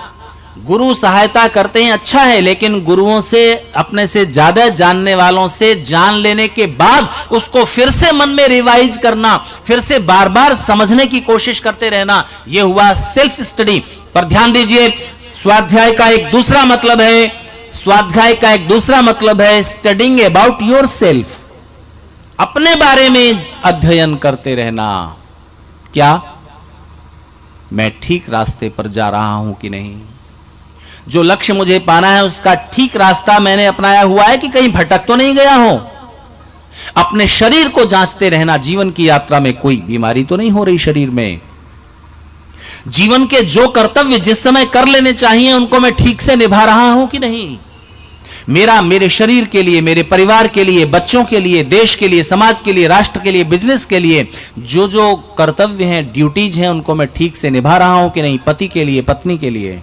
गुरु सहायता करते हैं, अच्छा है, लेकिन गुरुओं से, अपने से ज्यादा जानने वालों से जान लेने के बाद उसको फिर से मन में रिवाइज करना, फिर से बार बार समझने की कोशिश करते रहना, यह हुआ सेल्फ स्टडी। पर ध्यान दीजिए, स्वाध्याय का एक दूसरा मतलब है, स्वाध्याय का एक दूसरा मतलब है स्टडिंग अबाउट योर सेल्फ, अपने बारे में अध्ययन करते रहना। क्या मैं ठीक रास्ते पर जा रहा हूं कि नहीं, जो लक्ष्य मुझे पाना है उसका ठीक रास्ता मैंने अपनाया हुआ है कि कहीं भटक तो नहीं गया हूं। अपने शरीर को जांचते रहना, जीवन की यात्रा में कोई बीमारी तो नहीं हो रही शरीर में, जीवन के जो कर्तव्य जिस समय कर लेने चाहिए उनको मैं ठीक से निभा रहा हूं कि नहीं, मेरे शरीर के लिए, मेरे परिवार के लिए, बच्चों के लिए, देश के लिए, समाज के लिए, राष्ट्र के लिए, बिजनेस के लिए जो जो कर्तव्य हैं, ड्यूटीज हैं, उनको मैं ठीक से निभा रहा हूं कि नहीं, पति के लिए, पत्नी के लिए।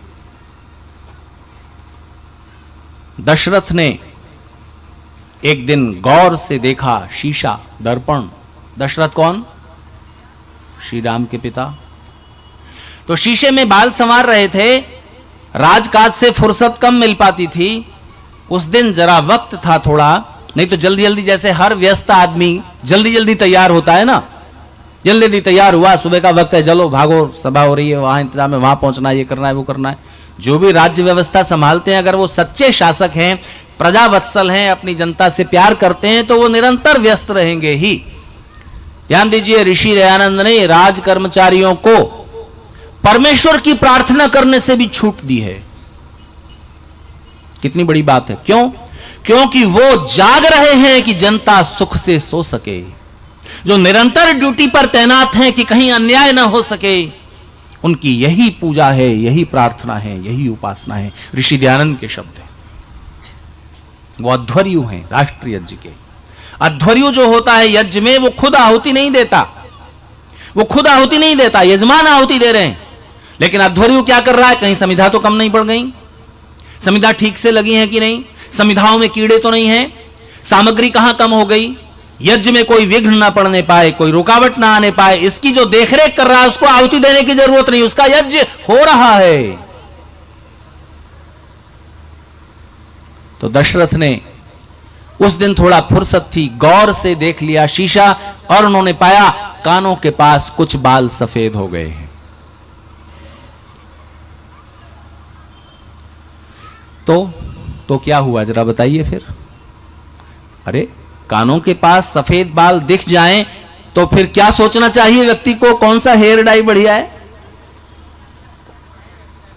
दशरथ ने एक दिन गौर से देखा शीशा, दर्पण। दशरथ कौन? श्री राम के पिता। तो शीशे में बाल संवार रहे थे, राजकाज से फुर्सत कम मिल पाती थी। उस दिन जरा वक्त था थोड़ा, नहीं तो जल्दी जल्दी, जैसे हर व्यस्त आदमी जल्दी जल्दी तैयार होता है ना, जल्दी जल्दी तैयार हुआ, सुबह का वक्त है, चलो भागो, सभा हो रही है, वहां इंतजाम है, वहां पहुंचना है, ये करना है, वो करना है। जो भी राज्य व्यवस्था संभालते हैं, अगर वो सच्चे शासक हैं, प्रजावत्सल हैं, अपनी जनता से प्यार करते हैं, तो वो निरंतर व्यस्त रहेंगे ही। ध्यान दीजिए, ऋषि दयानंद ने राज कर्मचारियों को परमेश्वर की प्रार्थना करने से भी छूट दी है। कितनी बड़ी बात है। क्यों? क्योंकि वो जाग रहे हैं कि जनता सुख से सो सके, जो निरंतर ड्यूटी पर तैनात हैं कि कहीं अन्याय ना हो सके, उनकी यही पूजा है, यही प्रार्थना है, यही उपासना है। ऋषि दयानंद के शब्द हैं। वो अध्वर्यु हैं राष्ट्रीय यज्ञ के। अध्वर्यु जो होता है यज्ञ में, वो खुद आहुति नहीं देता, वो खुद आहुति नहीं देता, यजमान आहुति दे रहे हैं। लेकिन अध्वर्यु क्या कर रहा है? कहीं संविधा तो कम नहीं पड़ गई, संविधा ठीक से लगी है कि नहीं, संविधाओं में कीड़े तो नहीं है, सामग्री कहां कम हो गई, यज्ञ में कोई विघ्न ना पड़ने पाए, कोई रुकावट ना आने पाए, इसकी जो देखरेख कर रहा है उसको आहुति देने की जरूरत नहीं, उसका यज्ञ हो रहा है। तो दशरथ ने उस दिन थोड़ा फुर्सत थी, गौर से देख लिया शीशा, और उन्होंने पाया कानों के पास कुछ बाल सफेद हो गए हैं। तो क्या हुआ जरा बताइए फिर। अरे कानों के पास सफेद बाल दिख जाएं तो फिर क्या सोचना चाहिए व्यक्ति को, कौन सा हेयर डाई बढ़िया है?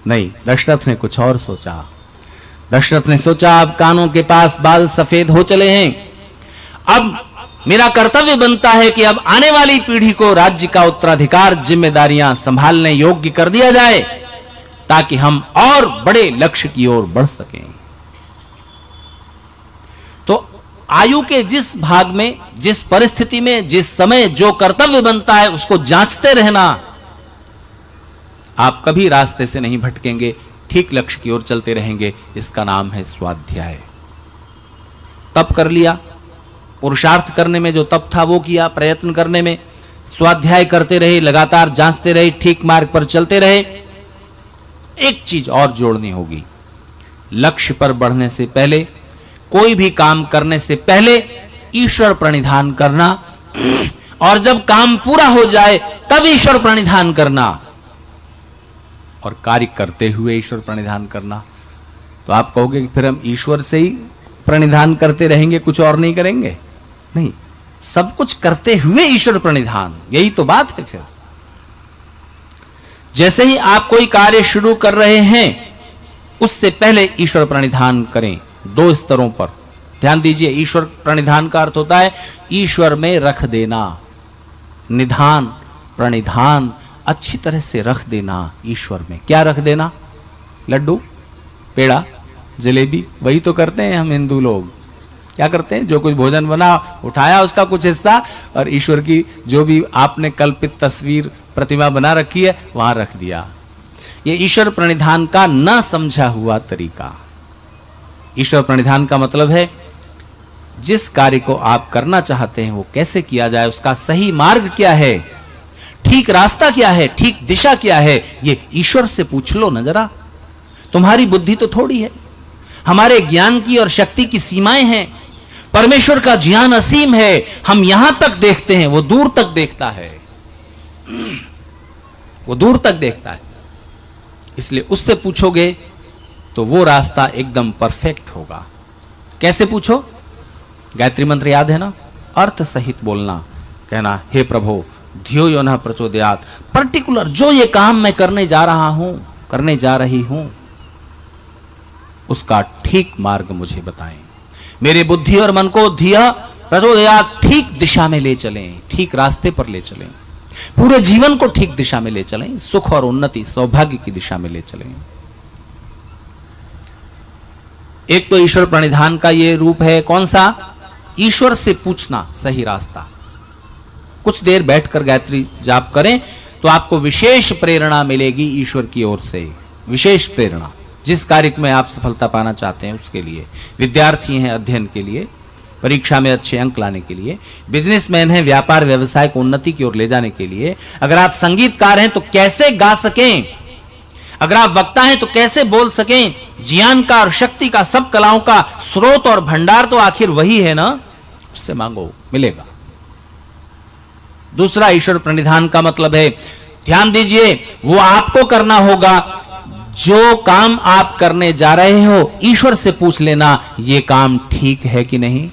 नहीं, दशरथ ने कुछ और सोचा। दशरथ ने सोचा अब कानों के पास बाल सफेद हो चले हैं, अब मेरा कर्तव्य बनता है कि अब आने वाली पीढ़ी को राज्य का उत्तराधिकार, जिम्मेदारियां संभालने योग्य कर दिया जाए, ताकि हम और बड़े लक्ष्य की ओर बढ़ सकें। तो आयु के जिस भाग में, जिस परिस्थिति में, जिस समय जो कर्तव्य बनता है उसको जांचते रहना, आप कभी रास्ते से नहीं भटकेंगे, ठीक लक्ष्य की ओर चलते रहेंगे। इसका नाम है स्वाध्याय। तप कर लिया, पुरुषार्थ करने में जो तप था वो किया, प्रयत्न करने में, स्वाध्याय करते रहे, लगातार जांचते रहे, ठीक मार्ग पर चलते रहे। एक चीज और जोड़नी होगी, लक्ष्य पर बढ़ने से पहले, कोई भी काम करने से पहले ईश्वर प्रणिधान करना, और जब काम पूरा हो जाए तब ईश्वर प्रणिधान करना, और कार्य करते हुए ईश्वर प्रणिधान करना। तो आप कहोगे कि फिर हम ईश्वर से ही प्रणिधान करते रहेंगे, कुछ और नहीं करेंगे? नहीं, सब कुछ करते हुए ईश्वर प्रणिधान, यही तो बात है। फिर जैसे ही आप कोई कार्य शुरू कर रहे हैं उससे पहले ईश्वर प्रणिधान करें, दो स्तरों पर। ध्यान दीजिए, ईश्वर प्रणिधान का अर्थ होता है ईश्वर में रख देना, निधान, प्रणिधान, अच्छी तरह से रख देना ईश्वर में। क्या रख देना? लड्डू, पेड़ा, जलेबी, वही तो करते हैं हम हिंदू लोग। क्या करते हैं? जो कुछ भोजन बना, उठाया उसका कुछ हिस्सा, और ईश्वर की जो भी आपने कल्पित तस्वीर, प्रतिमा बना रखी है वहां रख दिया। ये ईश्वर प्रणिधान का न समझा हुआ तरीका। ईश्वर प्रणिधान का मतलब है जिस कार्य को आप करना चाहते हैं वो कैसे किया जाए, उसका सही मार्ग क्या है, ठीक रास्ता क्या है, ठीक दिशा क्या है, ये ईश्वर से पूछ लो ना जरा। तुम्हारी बुद्धि तो थोड़ी है, हमारे ज्ञान की और शक्ति की सीमाएं हैं, परमेश्वर का ज्ञान असीम है। हम यहां तक देखते हैं, वो दूर तक देखता है, वो दूर तक देखता है। इसलिए उससे पूछोगे तो वो रास्ता एकदम परफेक्ट होगा। कैसे पूछो? गायत्री मंत्र याद है ना? अर्थ सहित बोलना, कहना हे प्रभु धियो यो न प्रचोदयात्, पर्टिकुलर जो ये काम मैं करने जा रहा हूं, करने जा रही हूं, उसका ठीक मार्ग मुझे बताएं। मेरे बुद्धि और मन को धिया प्रचोदयात्, ठीक दिशा में ले चलें, ठीक रास्ते पर ले चलें, पूरे जीवन को ठीक दिशा में ले चलें, सुख और उन्नति सौभाग्य की दिशा में ले चलें। एक तो ईश्वर प्रणिधान का ये रूप है। कौन सा? ईश्वर से पूछना सही रास्ता। कुछ देर बैठकर गायत्री जाप करें तो आपको विशेष प्रेरणा मिलेगी ईश्वर की ओर से, विशेष प्रेरणा। जिस कार्य में आप सफलता पाना चाहते हैं उसके लिए, विद्यार्थी हैं अध्ययन के लिए, परीक्षा में अच्छे अंक लाने के लिए, बिजनेसमैन हैं व्यापार व्यवसाय को उन्नति की ओर ले जाने के लिए, अगर आप संगीतकार हैं तो कैसे गा सकें, अगर आप वक्ता हैं तो कैसे बोल सकें, ज्ञान का और शक्ति का, सब कलाओं का स्रोत और भंडार तो आखिर वही है ना, उससे मांगो मिलेगा। दूसरा ईश्वर प्रणिधान का मतलब है, ध्यान दीजिए, वो आपको करना होगा। जो काम आप करने जा रहे हो ईश्वर से पूछ लेना ये काम ठीक है कि नहीं।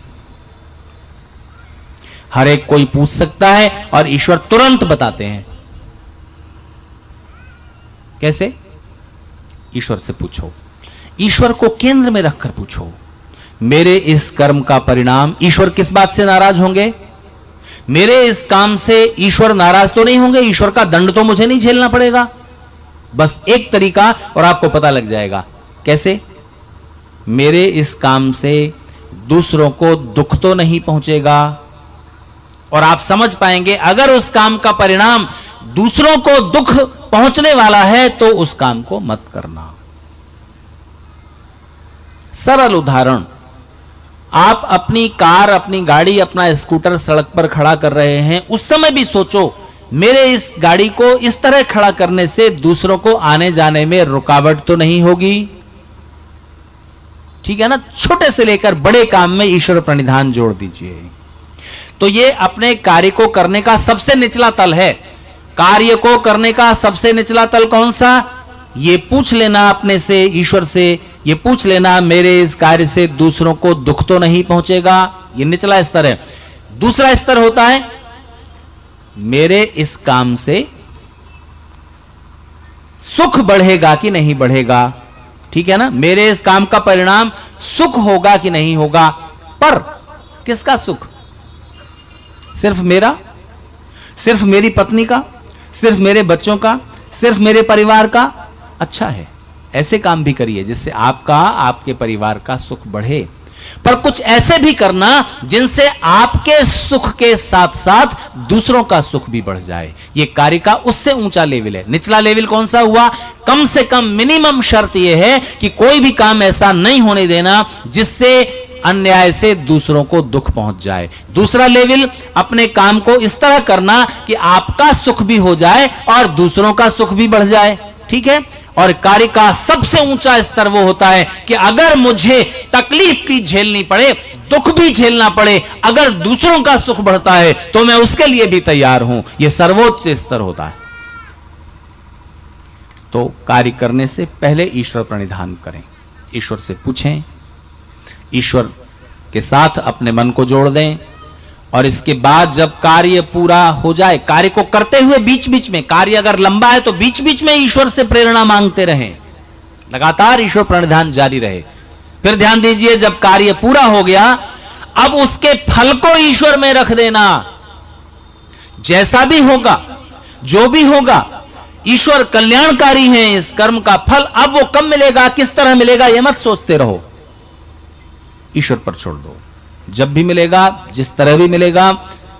हर एक कोई पूछ सकता है और ईश्वर तुरंत बताते हैं। कैसे? ईश्वर से पूछो, ईश्वर को केंद्र में रखकर पूछो। मेरे इस कर्म का परिणाम, ईश्वर किस बात से नाराज होंगे? मेरे इस काम से ईश्वर नाराज तो नहीं होंगे, ईश्वर का दंड तो मुझे नहीं झेलना पड़ेगा। बस एक तरीका और आपको पता लग जाएगा। कैसे? मेरे इस काम से दूसरों को दुख तो नहीं पहुंचेगा, और आप समझ पाएंगे अगर उस काम का परिणाम दूसरों को दुख पहुंचने वाला है तो उस काम को मत करना। सरल उदाहरण, आप अपनी कार, अपनी गाड़ी, अपना स्कूटर सड़क पर खड़ा कर रहे हैं, उस समय भी सोचो मेरे इस गाड़ी को इस तरह खड़ा करने से दूसरों को आने जाने में रुकावट तो नहीं होगी। ठीक है ना? छोटे से लेकर बड़े काम में ईश्वर प्रणिधान जोड़ दीजिए। तो ये अपने कार्य को करने का सबसे निचला तल है। कार्य को करने का सबसे निचला तल कौन सा? ये पूछ लेना अपने से, ईश्वर से ये पूछ लेना मेरे इस कार्य से दूसरों को दुख तो नहीं पहुंचेगा। ये निचला स्तर है। दूसरा स्तर होता है मेरे इस काम से सुख बढ़ेगा कि नहीं बढ़ेगा। ठीक है ना? मेरे इस काम का परिणाम सुख होगा कि नहीं होगा। पर किसका सुख? सिर्फ मेरा? सिर्फ मेरी पत्नी का? सिर्फ मेरे बच्चों का? सिर्फ मेरे परिवार का? अच्छा है, ऐसे काम भी करिए जिससे आपका, आपके परिवार का सुख बढ़े। पर कुछ ऐसे भी करना जिनसे आपके सुख के साथ साथ दूसरों का सुख भी बढ़ जाए। यह कार्य का उससे ऊंचा लेवल है। निचला लेवल कौन सा हुआ? कम से कम मिनिमम शर्त यह है कि कोई भी काम ऐसा नहीं होने देना जिससे अन्याय से दूसरों को दुख पहुंच जाए। दूसरा लेवल, अपने काम को इस तरह करना कि आपका सुख भी हो जाए और दूसरों का सुख भी बढ़ जाए। ठीक है? और कार्य का सबसे ऊंचा स्तर वो होता है कि अगर मुझे तकलीफ भी झेलनी पड़े, दुख भी झेलना पड़े, अगर दूसरों का सुख बढ़ता है तो मैं उसके लिए भी तैयार हूं। यह सर्वोच्च स्तर होता है। तो कार्य करने से पहले ईश्वर प्रणिधान करें, ईश्वर से पूछें, ईश्वर के साथ अपने मन को जोड़ दें, और इसके बाद जब कार्य पूरा हो जाए, कार्य को करते हुए बीच बीच में, कार्य अगर लंबा है तो बीच बीच में ईश्वर से प्रेरणा मांगते रहें, लगातार ईश्वर प्रणिधान जारी रहे। फिर ध्यान दीजिए, जब कार्य पूरा हो गया अब उसके फल को ईश्वर में रख देना। जैसा भी होगा, जो भी होगा, ईश्वर कल्याणकारी है। इस कर्म का फल अब वो कब मिलेगा, किस तरह मिलेगा, यह मत सोचते रहो, ईश्वर पर छोड़ दो। जब भी मिलेगा, जिस तरह भी मिलेगा,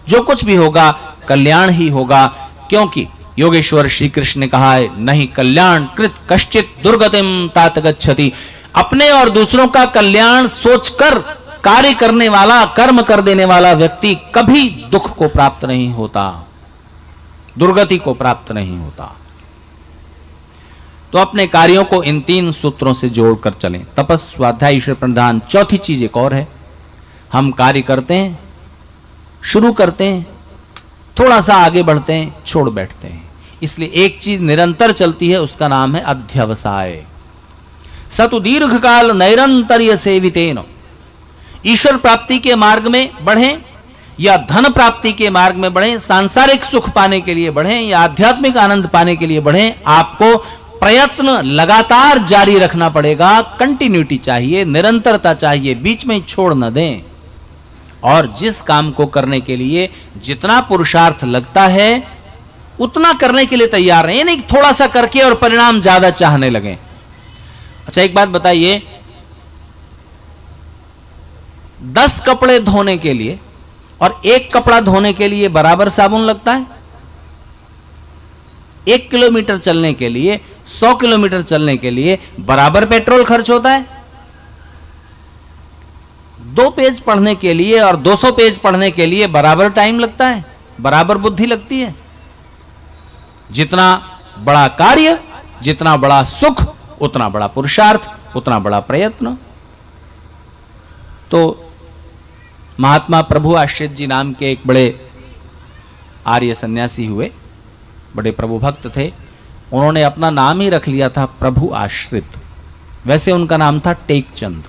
जो कुछ भी होगा कल्याण ही होगा। क्योंकि योगेश्वर श्री कृष्ण ने कहा है, नहीं कल्याण कृत कश्चित दुर्गतिम तात गच्छति। अपने और दूसरों का कल्याण सोचकर कार्य करने वाला, कर्म कर देने वाला व्यक्ति कभी दुख को प्राप्त नहीं होता, दुर्गति को प्राप्त नहीं होता। तो अपने कार्यों को इन 3 सूत्रों से जोड़कर चलें। तपस, स्वाध्याय, ईश्वर प्रणिधान। चौथी चीज एक और है, हम कार्य करते हैं, शुरू करते हैं, थोड़ा सा आगे बढ़ते हैं, छोड़ बैठते हैं। इसलिए एक चीज निरंतर चलती है, उसका नाम है अध्यवसाय। सतु दीर्घ काल नैरंतर्य सेवितेन। ईश्वर प्राप्ति के मार्ग में बढ़ें या धन प्राप्ति के मार्ग में बढ़ें, सांसारिक सुख पाने के लिए बढ़ें या आध्यात्मिक आनंद पाने के लिए बढ़ें, आपको प्रयत्न लगातार जारी रखना पड़ेगा। कंटिन्यूटी चाहिए, निरंतरता चाहिए, बीच में छोड़ न दें। और जिस काम को करने के लिए जितना पुरुषार्थ लगता है उतना करने के लिए तैयार रहें, नहीं थोड़ा सा करके और परिणाम ज्यादा चाहने लगे। अच्छा एक बात बताइए, 10 कपड़े धोने के लिए और 1 कपड़ा धोने के लिए बराबर साबुन लगता है? 1 किलोमीटर चलने के लिए, 100 किलोमीटर चलने के लिए बराबर पेट्रोल खर्च होता है? 2 पेज पढ़ने के लिए और 200 पेज पढ़ने के लिए बराबर टाइम लगता है, बराबर बुद्धि लगती है। जितना बड़ा कार्य, जितना बड़ा सुख, उतना बड़ा पुरुषार्थ, उतना बड़ा प्रयत्न। तो महात्मा प्रभु आश्रित जी नाम के एक बड़े आर्य सन्यासी हुए, बड़े प्रभु भक्त थे। उन्होंने अपना नाम ही रख लिया था प्रभु आश्रित। वैसे उनका नाम था टेकचंद।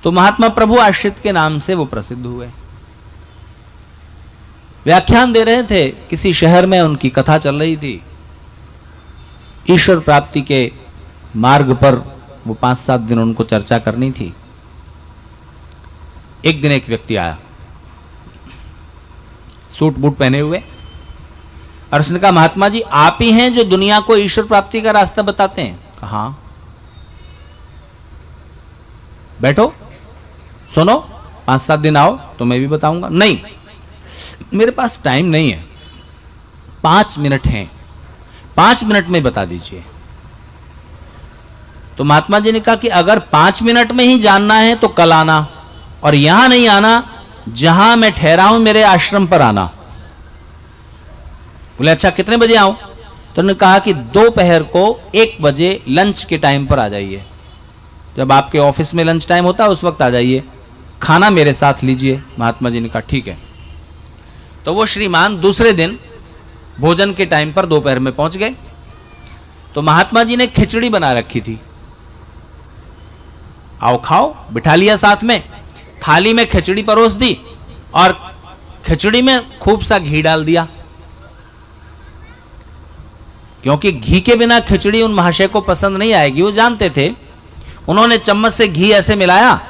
तो महात्मा प्रभु आश्रित के नाम से वो प्रसिद्ध हुए। व्याख्यान दे रहे थे, किसी शहर में उनकी कथा चल रही थी। ईश्वर प्राप्ति के मार्ग पर वो 5-7 दिन उनको चर्चा करनी थी। एक दिन एक व्यक्ति आया, सूट बूट पहने हुए, और उसने कहा, महात्मा जी आप ही हैं जो दुनिया को ईश्वर प्राप्ति का रास्ता बताते हैं? कहा, बैठो सुनो, 5-7 दिन आओ तो मैं भी बताऊंगा। नहीं, मेरे पास टाइम नहीं है, 5 मिनट हैं, 5 मिनट में बता दीजिए। तो महात्मा जी ने कहा कि अगर 5 मिनट में ही जानना है तो कल आना, और यहां नहीं आना, जहां मैं ठहरा हूं मेरे आश्रम पर आना। बोले अच्छा कितने बजे आऊं? तो उन्होंने कहा कि दोपहर को 1 बजे लंच के टाइम पर आ जाइए। जब आपके ऑफिस में लंच टाइम होता है उस वक्त आ जाइए, खाना मेरे साथ लीजिए। महात्मा जी ने कहा ठीक है। तो वो श्रीमान दूसरे दिन भोजन के टाइम पर दोपहर में पहुंच गए। तो महात्मा जी ने खिचड़ी बना रखी थी, आओ खाओ, बिठा लिया साथ में, थाली में खिचड़ी परोस दी और खिचड़ी में खूब सा घी डाल दिया, क्योंकि घी के बिना खिचड़ी उन महाशय को पसंद नहीं आएगी, वो जानते थे। उन्होंने चम्मच से घी ऐसे मिलाया,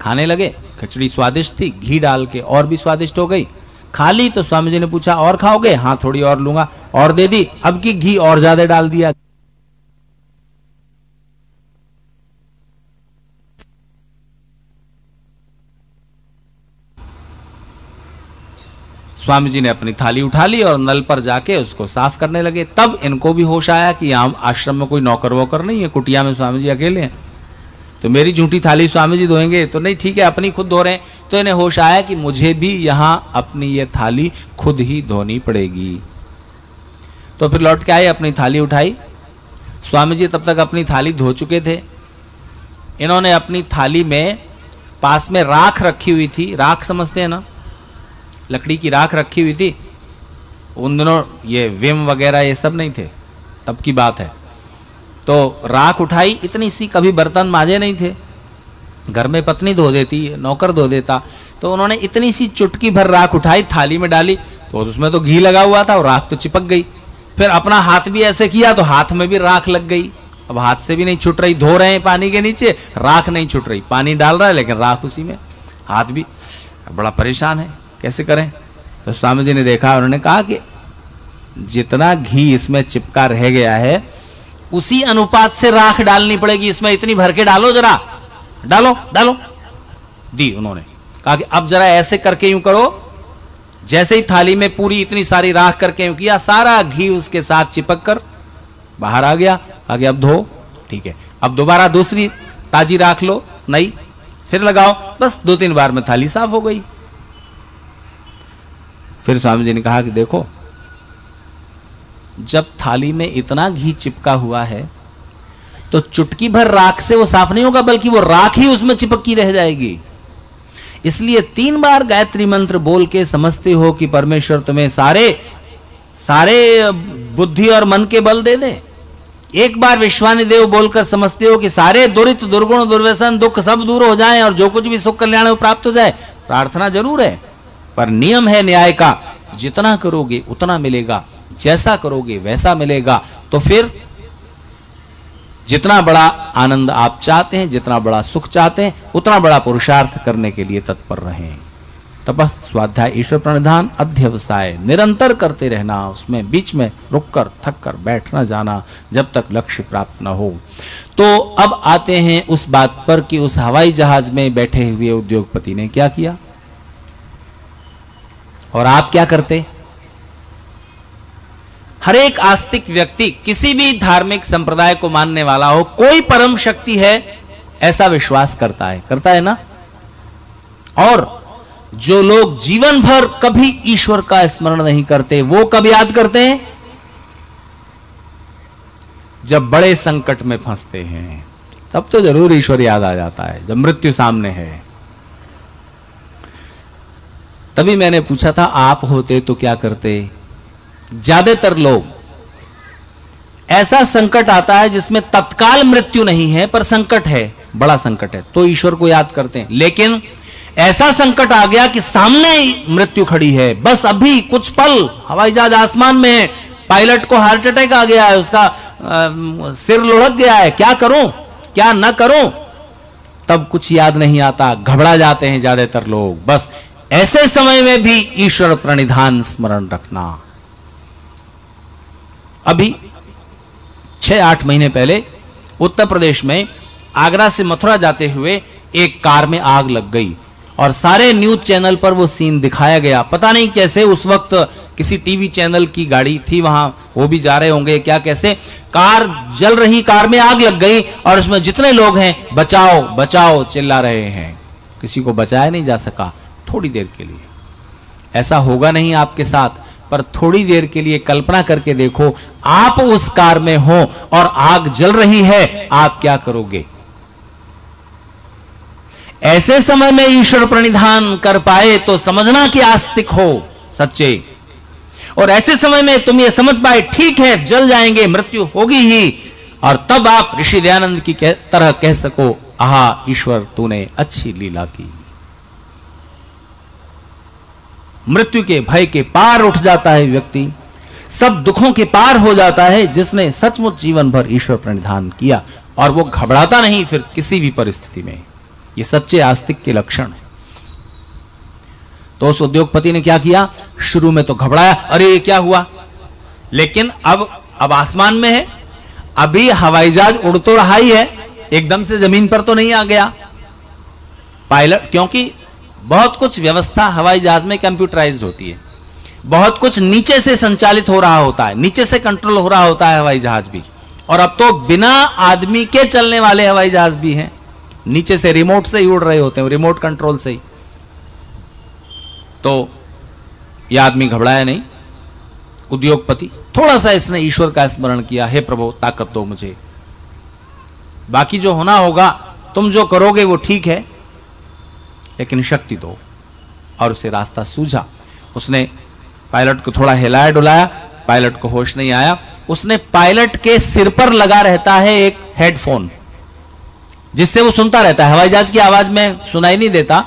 खाने लगे। खिचड़ी स्वादिष्ट थी, घी डाल के और भी स्वादिष्ट हो गई। खा ली तो स्वामी जी ने पूछा और खाओगे? हाँ थोड़ी और लूंगा, और दे दी। अब की घी और ज्यादा डाल दिया। स्वामी जी ने अपनी थाली उठा ली और नल पर जाके उसको साफ करने लगे। तब इनको भी होश आया कि यहां आश्रम में कोई नौकर वोकर नहीं है, कुटिया में स्वामी जी अकेले हैं, तो मेरी झूठी थाली स्वामी जी धोएंगे तो नहीं, ठीक है अपनी खुद धो रहे हैं। तो इन्हें होश आया कि मुझे भी यहां अपनी ये थाली खुद ही धोनी पड़ेगी। तो फिर लौट के आए, अपनी थाली उठाई। स्वामी जी तब तक अपनी थाली धो चुके थे। इन्होंने अपनी थाली में पास में राख रखी हुई थी, राख समझते हैं ना, लकड़ी की राख रखी हुई थी। उन दिनों ये विम वगैरह ये सब नहीं थे, तब की बात है। तो राख उठाई, इतनी सी, कभी बर्तन मांजे नहीं थे, घर में पत्नी धो देती, नौकर धो देता। तो उन्होंने इतनी सी चुटकी भर राख उठाई, थाली में डाली, तो उसमें तो घी लगा हुआ था और राख तो चिपक गई। फिर अपना हाथ भी ऐसे किया तो हाथ में भी राख लग गई। अब हाथ से भी नहीं छूट रही, धो रहे हैं पानी के नीचे, राख नहीं छूट रही, पानी डाल रहा है लेकिन राख उसी में, हाथ भी। बड़ा परेशान है, कैसे करें? तो स्वामी जी ने देखा, उन्होंने कहा कि जितना घी इसमें चिपका रह गया है उसी अनुपात से राख डालनी पड़ेगी, इसमें इतनी भर के डालो, जरा डालो डालो। दी उन्होंने, कहा कि अब जरा ऐसे करके यूं करो, जैसे ही थाली में पूरी इतनी सारी राख करके यूं किया, सारा घी उसके साथ चिपक कर बाहर आ गया। कहा कि अब धो, ठीक है, अब दोबारा दूसरी ताजी राख लो, नहीं, फिर लगाओ, बस 2-3 बार में थाली साफ हो गई। फिर स्वामी जी ने कहा कि देखो, जब थाली में इतना घी चिपका हुआ है तो चुटकी भर राख से वो साफ नहीं होगा, बल्कि वो राख ही उसमें चिपकी रह जाएगी। इसलिए 3 बार गायत्री मंत्र बोल के समझते हो कि परमेश्वर तुम्हें सारे बुद्धि और मन के बल दे दे। एक बार विश्वानी देव बोलकर समझते हो कि सारे दुरित दुर्गुण दुर्व्यसन दुख सब दूर हो जाएं और जो कुछ भी सुख कल्याण वो प्राप्त हो जाए। प्रार्थना जरूर है, पर नियम है न्याय का, जितना करोगे उतना मिलेगा, जैसा करोगे वैसा मिलेगा। तो फिर जितना बड़ा आनंद आप चाहते हैं, जितना बड़ा सुख चाहते हैं, उतना बड़ा पुरुषार्थ करने के लिए तत्पर रहें। तपः स्वाध्याय ईश्वर प्रणिधान अध्यवसाय निरंतर करते रहना, उसमें बीच में रुककर थक कर बैठना जाना जब तक लक्ष्य प्राप्त न हो। तो अब आते हैं उस बात पर कि उस हवाई जहाज में बैठे हुए उद्योगपति ने क्या किया और आप क्या करते। हर एक आस्तिक व्यक्ति, किसी भी धार्मिक संप्रदाय को मानने वाला हो, कोई परम शक्ति है ऐसा विश्वास करता है ना। और जो लोग जीवन भर कभी ईश्वर का स्मरण नहीं करते, वो कब याद करते हैं, जब बड़े संकट में फंसते हैं, तब तो जरूर ईश्वर याद आ जाता है, जब मृत्यु सामने है। तभी मैंने पूछा था आप होते तो क्या करते। ज्यादातर लोग, ऐसा संकट आता है जिसमें तत्काल मृत्यु नहीं है पर संकट है, बड़ा संकट है, तो ईश्वर को याद करते हैं। लेकिन ऐसा संकट आ गया कि सामने ही मृत्यु खड़ी है, बस अभी कुछ पल हवाई जहाज आसमान में है, पायलट को हार्ट अटैक आ गया है, उसका सिर लुढ़क गया है, क्या करूं क्या न करूं, तब कुछ याद नहीं आता, घबरा जाते हैं ज्यादातर लोग। बस ऐसे समय में भी ईश्वर प्रणिधान स्मरण रखना। अभी 6-8 महीने पहले उत्तर प्रदेश में आगरा से मथुरा जाते हुए एक कार में आग लग गई और सारे न्यूज चैनल पर वो सीन दिखाया गया। पता नहीं कैसे, उस वक्त किसी टीवी चैनल की गाड़ी थी वहां, वो भी जा रहे होंगे क्या, कैसे कार जल रही, कार में आग लग गई और उसमें जितने लोग हैं बचाओ बचाओ चिल्ला रहे हैं, किसी को बचाया नहीं जा सका। थोड़ी देर के लिए, ऐसा होगा नहीं आपके साथ, पर थोड़ी देर के लिए कल्पना करके देखो, आप उस कार में हो और आग जल रही है, आप क्या करोगे। ऐसे समय में ईश्वर प्रणिधान कर पाए तो समझना कि आस्तिक हो सच्चे, और ऐसे समय में तुम ये समझ पाए ठीक है जल जाएंगे, मृत्यु होगी ही, और तब आप ऋषि दयानंद की तरह कह सको, आहा ईश्वर तूने अच्छी लीला की। मृत्यु के भय के पार उठ जाता है व्यक्ति, सब दुखों के पार हो जाता है जिसने सचमुच जीवन भर ईश्वर प्रणिधान किया, और वो घबराता नहीं फिर किसी भी परिस्थिति में। ये सच्चे आस्तिक के लक्षण है। तो उस उद्योगपति ने क्या किया, शुरू में तो घबराया, अरे ये क्या हुआ, लेकिन अब आसमान में है, अभी हवाई जहाज उड़ तो रहा ही है, एकदम से जमीन पर तो नहीं आ गया पायलट, क्योंकि बहुत कुछ व्यवस्था हवाई जहाज में कंप्यूटराइज्ड होती है, बहुत कुछ नीचे से संचालित हो रहा होता है, नीचे से कंट्रोल हो रहा होता है हवाई जहाज भी, और अब तो बिना आदमी के चलने वाले हवाई जहाज भी हैं, नीचे से रिमोट से ही उड़ रहे होते हैं, रिमोट कंट्रोल से ही। तो यह आदमी घबराया नहीं, उद्योगपति थोड़ा सा इसने ईश्वर का स्मरण किया, हे प्रभु ताकत दो मुझे, बाकी जो होना होगा तुम जो करोगे वो ठीक है, लेकिन शक्ति दो। और उसे रास्ता सूझा। उसने पायलट को थोड़ा हिलाया डुलाया, पायलट को होश नहीं आया। उसने पायलट के सिर पर लगा रहता है एक हेडफोन, जिससे वो सुनता रहता है, हवाई जहाज की आवाज में सुनाई नहीं देता,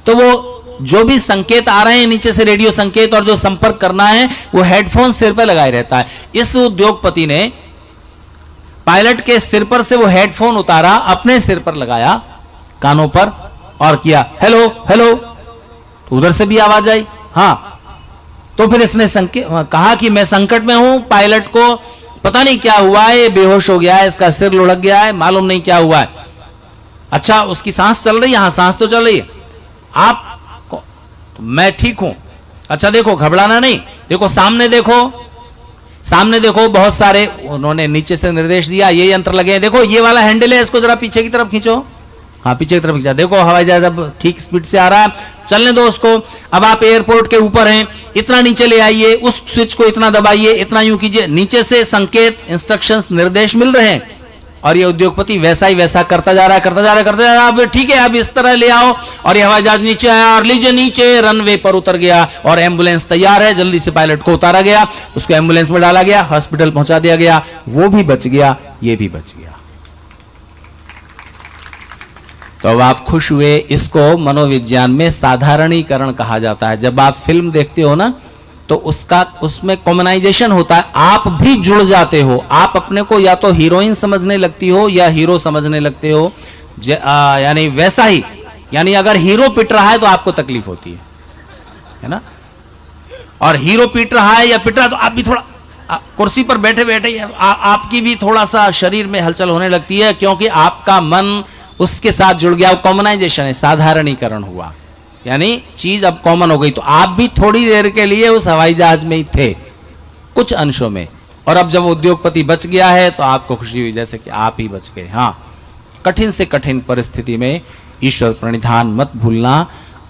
तो वो जो भी संकेत आ रहे हैं नीचे से, रेडियो संकेत, और जो संपर्क करना है वो हेडफोन सिर पर लगाए रहता है। इस उद्योगपति ने पायलट के सिर पर से वो हेडफोन उतारा, अपने सिर पर लगाया कानों पर, और किया हेलो हेलो, तो उधर से भी आवाज आई, हाँ। तो फिर इसने कहा कि मैं संकट में हूं, पायलट को पता नहीं क्या हुआ है, ये बेहोश हो गया है, इसका सिर लुढ़क गया है, मालूम नहीं क्या हुआ है। अच्छा उसकी सांस चल रही है, हाँ सांस तो चल रही है, आप तो मैं ठीक हूं। अच्छा देखो घबराना नहीं, देखो सामने देखो, सामने देखो बहुत सारे, उन्होंने नीचे से निर्देश दिया, ये यंत्र लगे हैं, देखो ये वाला हैंडल है, इसको जरा पीछे की तरफ खींचो, हाँ पीछे की तरफ खींचा, देखो हवाई जहाज अब ठीक स्पीड से आ रहा है, चलने दो उसको। अब आप एयरपोर्ट के ऊपर हैं, इतना नीचे ले आइए, उस स्विच को इतना दबाइए, इतना यूं कीजिए, नीचे से संकेत, इंस्ट्रक्शंस, निर्देश मिल रहे हैं। और ये उद्योगपति वैसा ही वैसा करता जा रहा है। अब ठीक है, अब इस तरह ले आओ, और ये हवाई जहाज नीचे आया और लीजिए नीचे रनवे पर उतर गया, और एम्बुलेंस तैयार है, जल्दी से पायलट को उतारा गया, उसको एम्बुलेंस में डाला गया, हॉस्पिटल पहुंचा दिया गया, वो भी बच गया, ये भी बच गया। तो अब आप खुश हुए। इसको मनोविज्ञान में साधारणीकरण कहा जाता है। जब आप फिल्म देखते हो ना, तो उसमें कॉमनाइजेशन होता है, आप भी जुड़ जाते हो। आप अपने को या तो हीरोइन समझने लगती हो या हीरो समझने लगते हो, यानी वैसा ही, यानी अगर हीरो पिट रहा है तो आपको तकलीफ होती है ना, और हीरो पीट रहा है या पिट रहा है तो आप भी थोड़ा कुर्सी पर बैठे बैठे आपकी भी थोड़ा सा शरीर में हलचल होने लगती है, क्योंकि आपका मन उसके साथ जुड़ गया। कॉमनाइजेशन है, साधारणीकरण हुआ, यानी चीज अब कॉमन हो गई। तो आप भी थोड़ी देर के लिए उस हवाई जहाज में ही थे, कुछ अंशों में, और अब जब उद्योगपति बच गया है तो आपको खुशी हुई जैसे कि आप ही बच गए। हाँ, कठिन से कठिन परिस्थिति में ईश्वर प्रणिधान मत भूलना,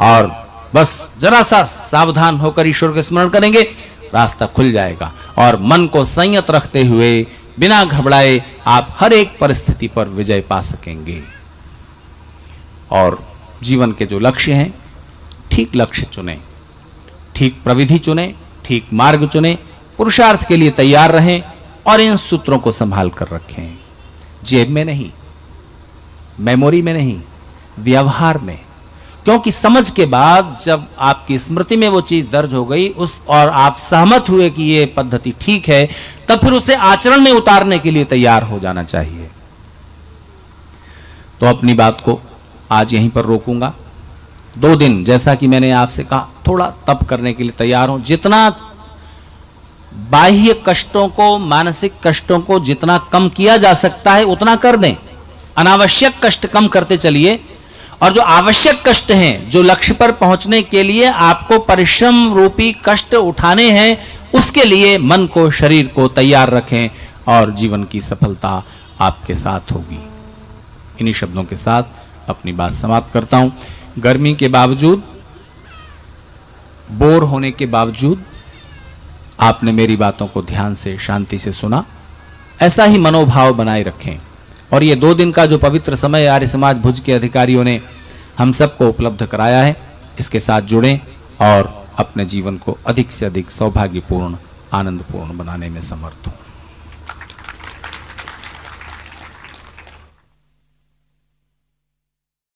और बस जरा सा सावधान होकर ईश्वर के स्मरण करेंगे, रास्ता खुल जाएगा। और मन को संयत रखते हुए बिना घबराए आप हर एक परिस्थिति पर विजय पा सकेंगे। और जीवन के जो लक्ष्य हैं, ठीक लक्ष्य चुनें, ठीक प्रविधि चुनें, ठीक मार्ग चुनें, पुरुषार्थ के लिए तैयार रहें, और इन सूत्रों को संभाल कर रखें। जेब में नहीं, मेमोरी में नहीं, व्यवहार में। क्योंकि समझ के बाद जब आपकी स्मृति में वो चीज दर्ज हो गई, और आप सहमत हुए कि ये पद्धति ठीक है, तब फिर उसे आचरण में उतारने के लिए तैयार हो जाना चाहिए। तो अपनी बात को आज यहीं पर रोकूंगा। 2 दिन, जैसा कि मैंने आपसे कहा, थोड़ा तप करने के लिए तैयार हो। जितना बाह्य कष्टों को, मानसिक कष्टों को जितना कम किया जा सकता है उतना कर दें। अनावश्यक कष्ट कम करते चलिए, और जो आवश्यक कष्ट हैं, जो लक्ष्य पर पहुंचने के लिए आपको परिश्रम रूपी कष्ट उठाने हैं, उसके लिए मन को, शरीर को तैयार रखें, और जीवन की सफलता आपके साथ होगी। इन्हीं शब्दों के साथ अपनी बात समाप्त करता हूं। गर्मी के बावजूद, बोर होने के बावजूद आपने मेरी बातों को ध्यान से, शांति से सुना। ऐसा ही मनोभाव बनाए रखें, और ये 2 दिन का जो पवित्र समय आर्य समाज भुज के अधिकारियों ने हम सबको उपलब्ध कराया है, इसके साथ जुड़ें और अपने जीवन को अधिक से अधिक सौभाग्यपूर्ण, आनंदपूर्ण बनाने में समर्थ हों।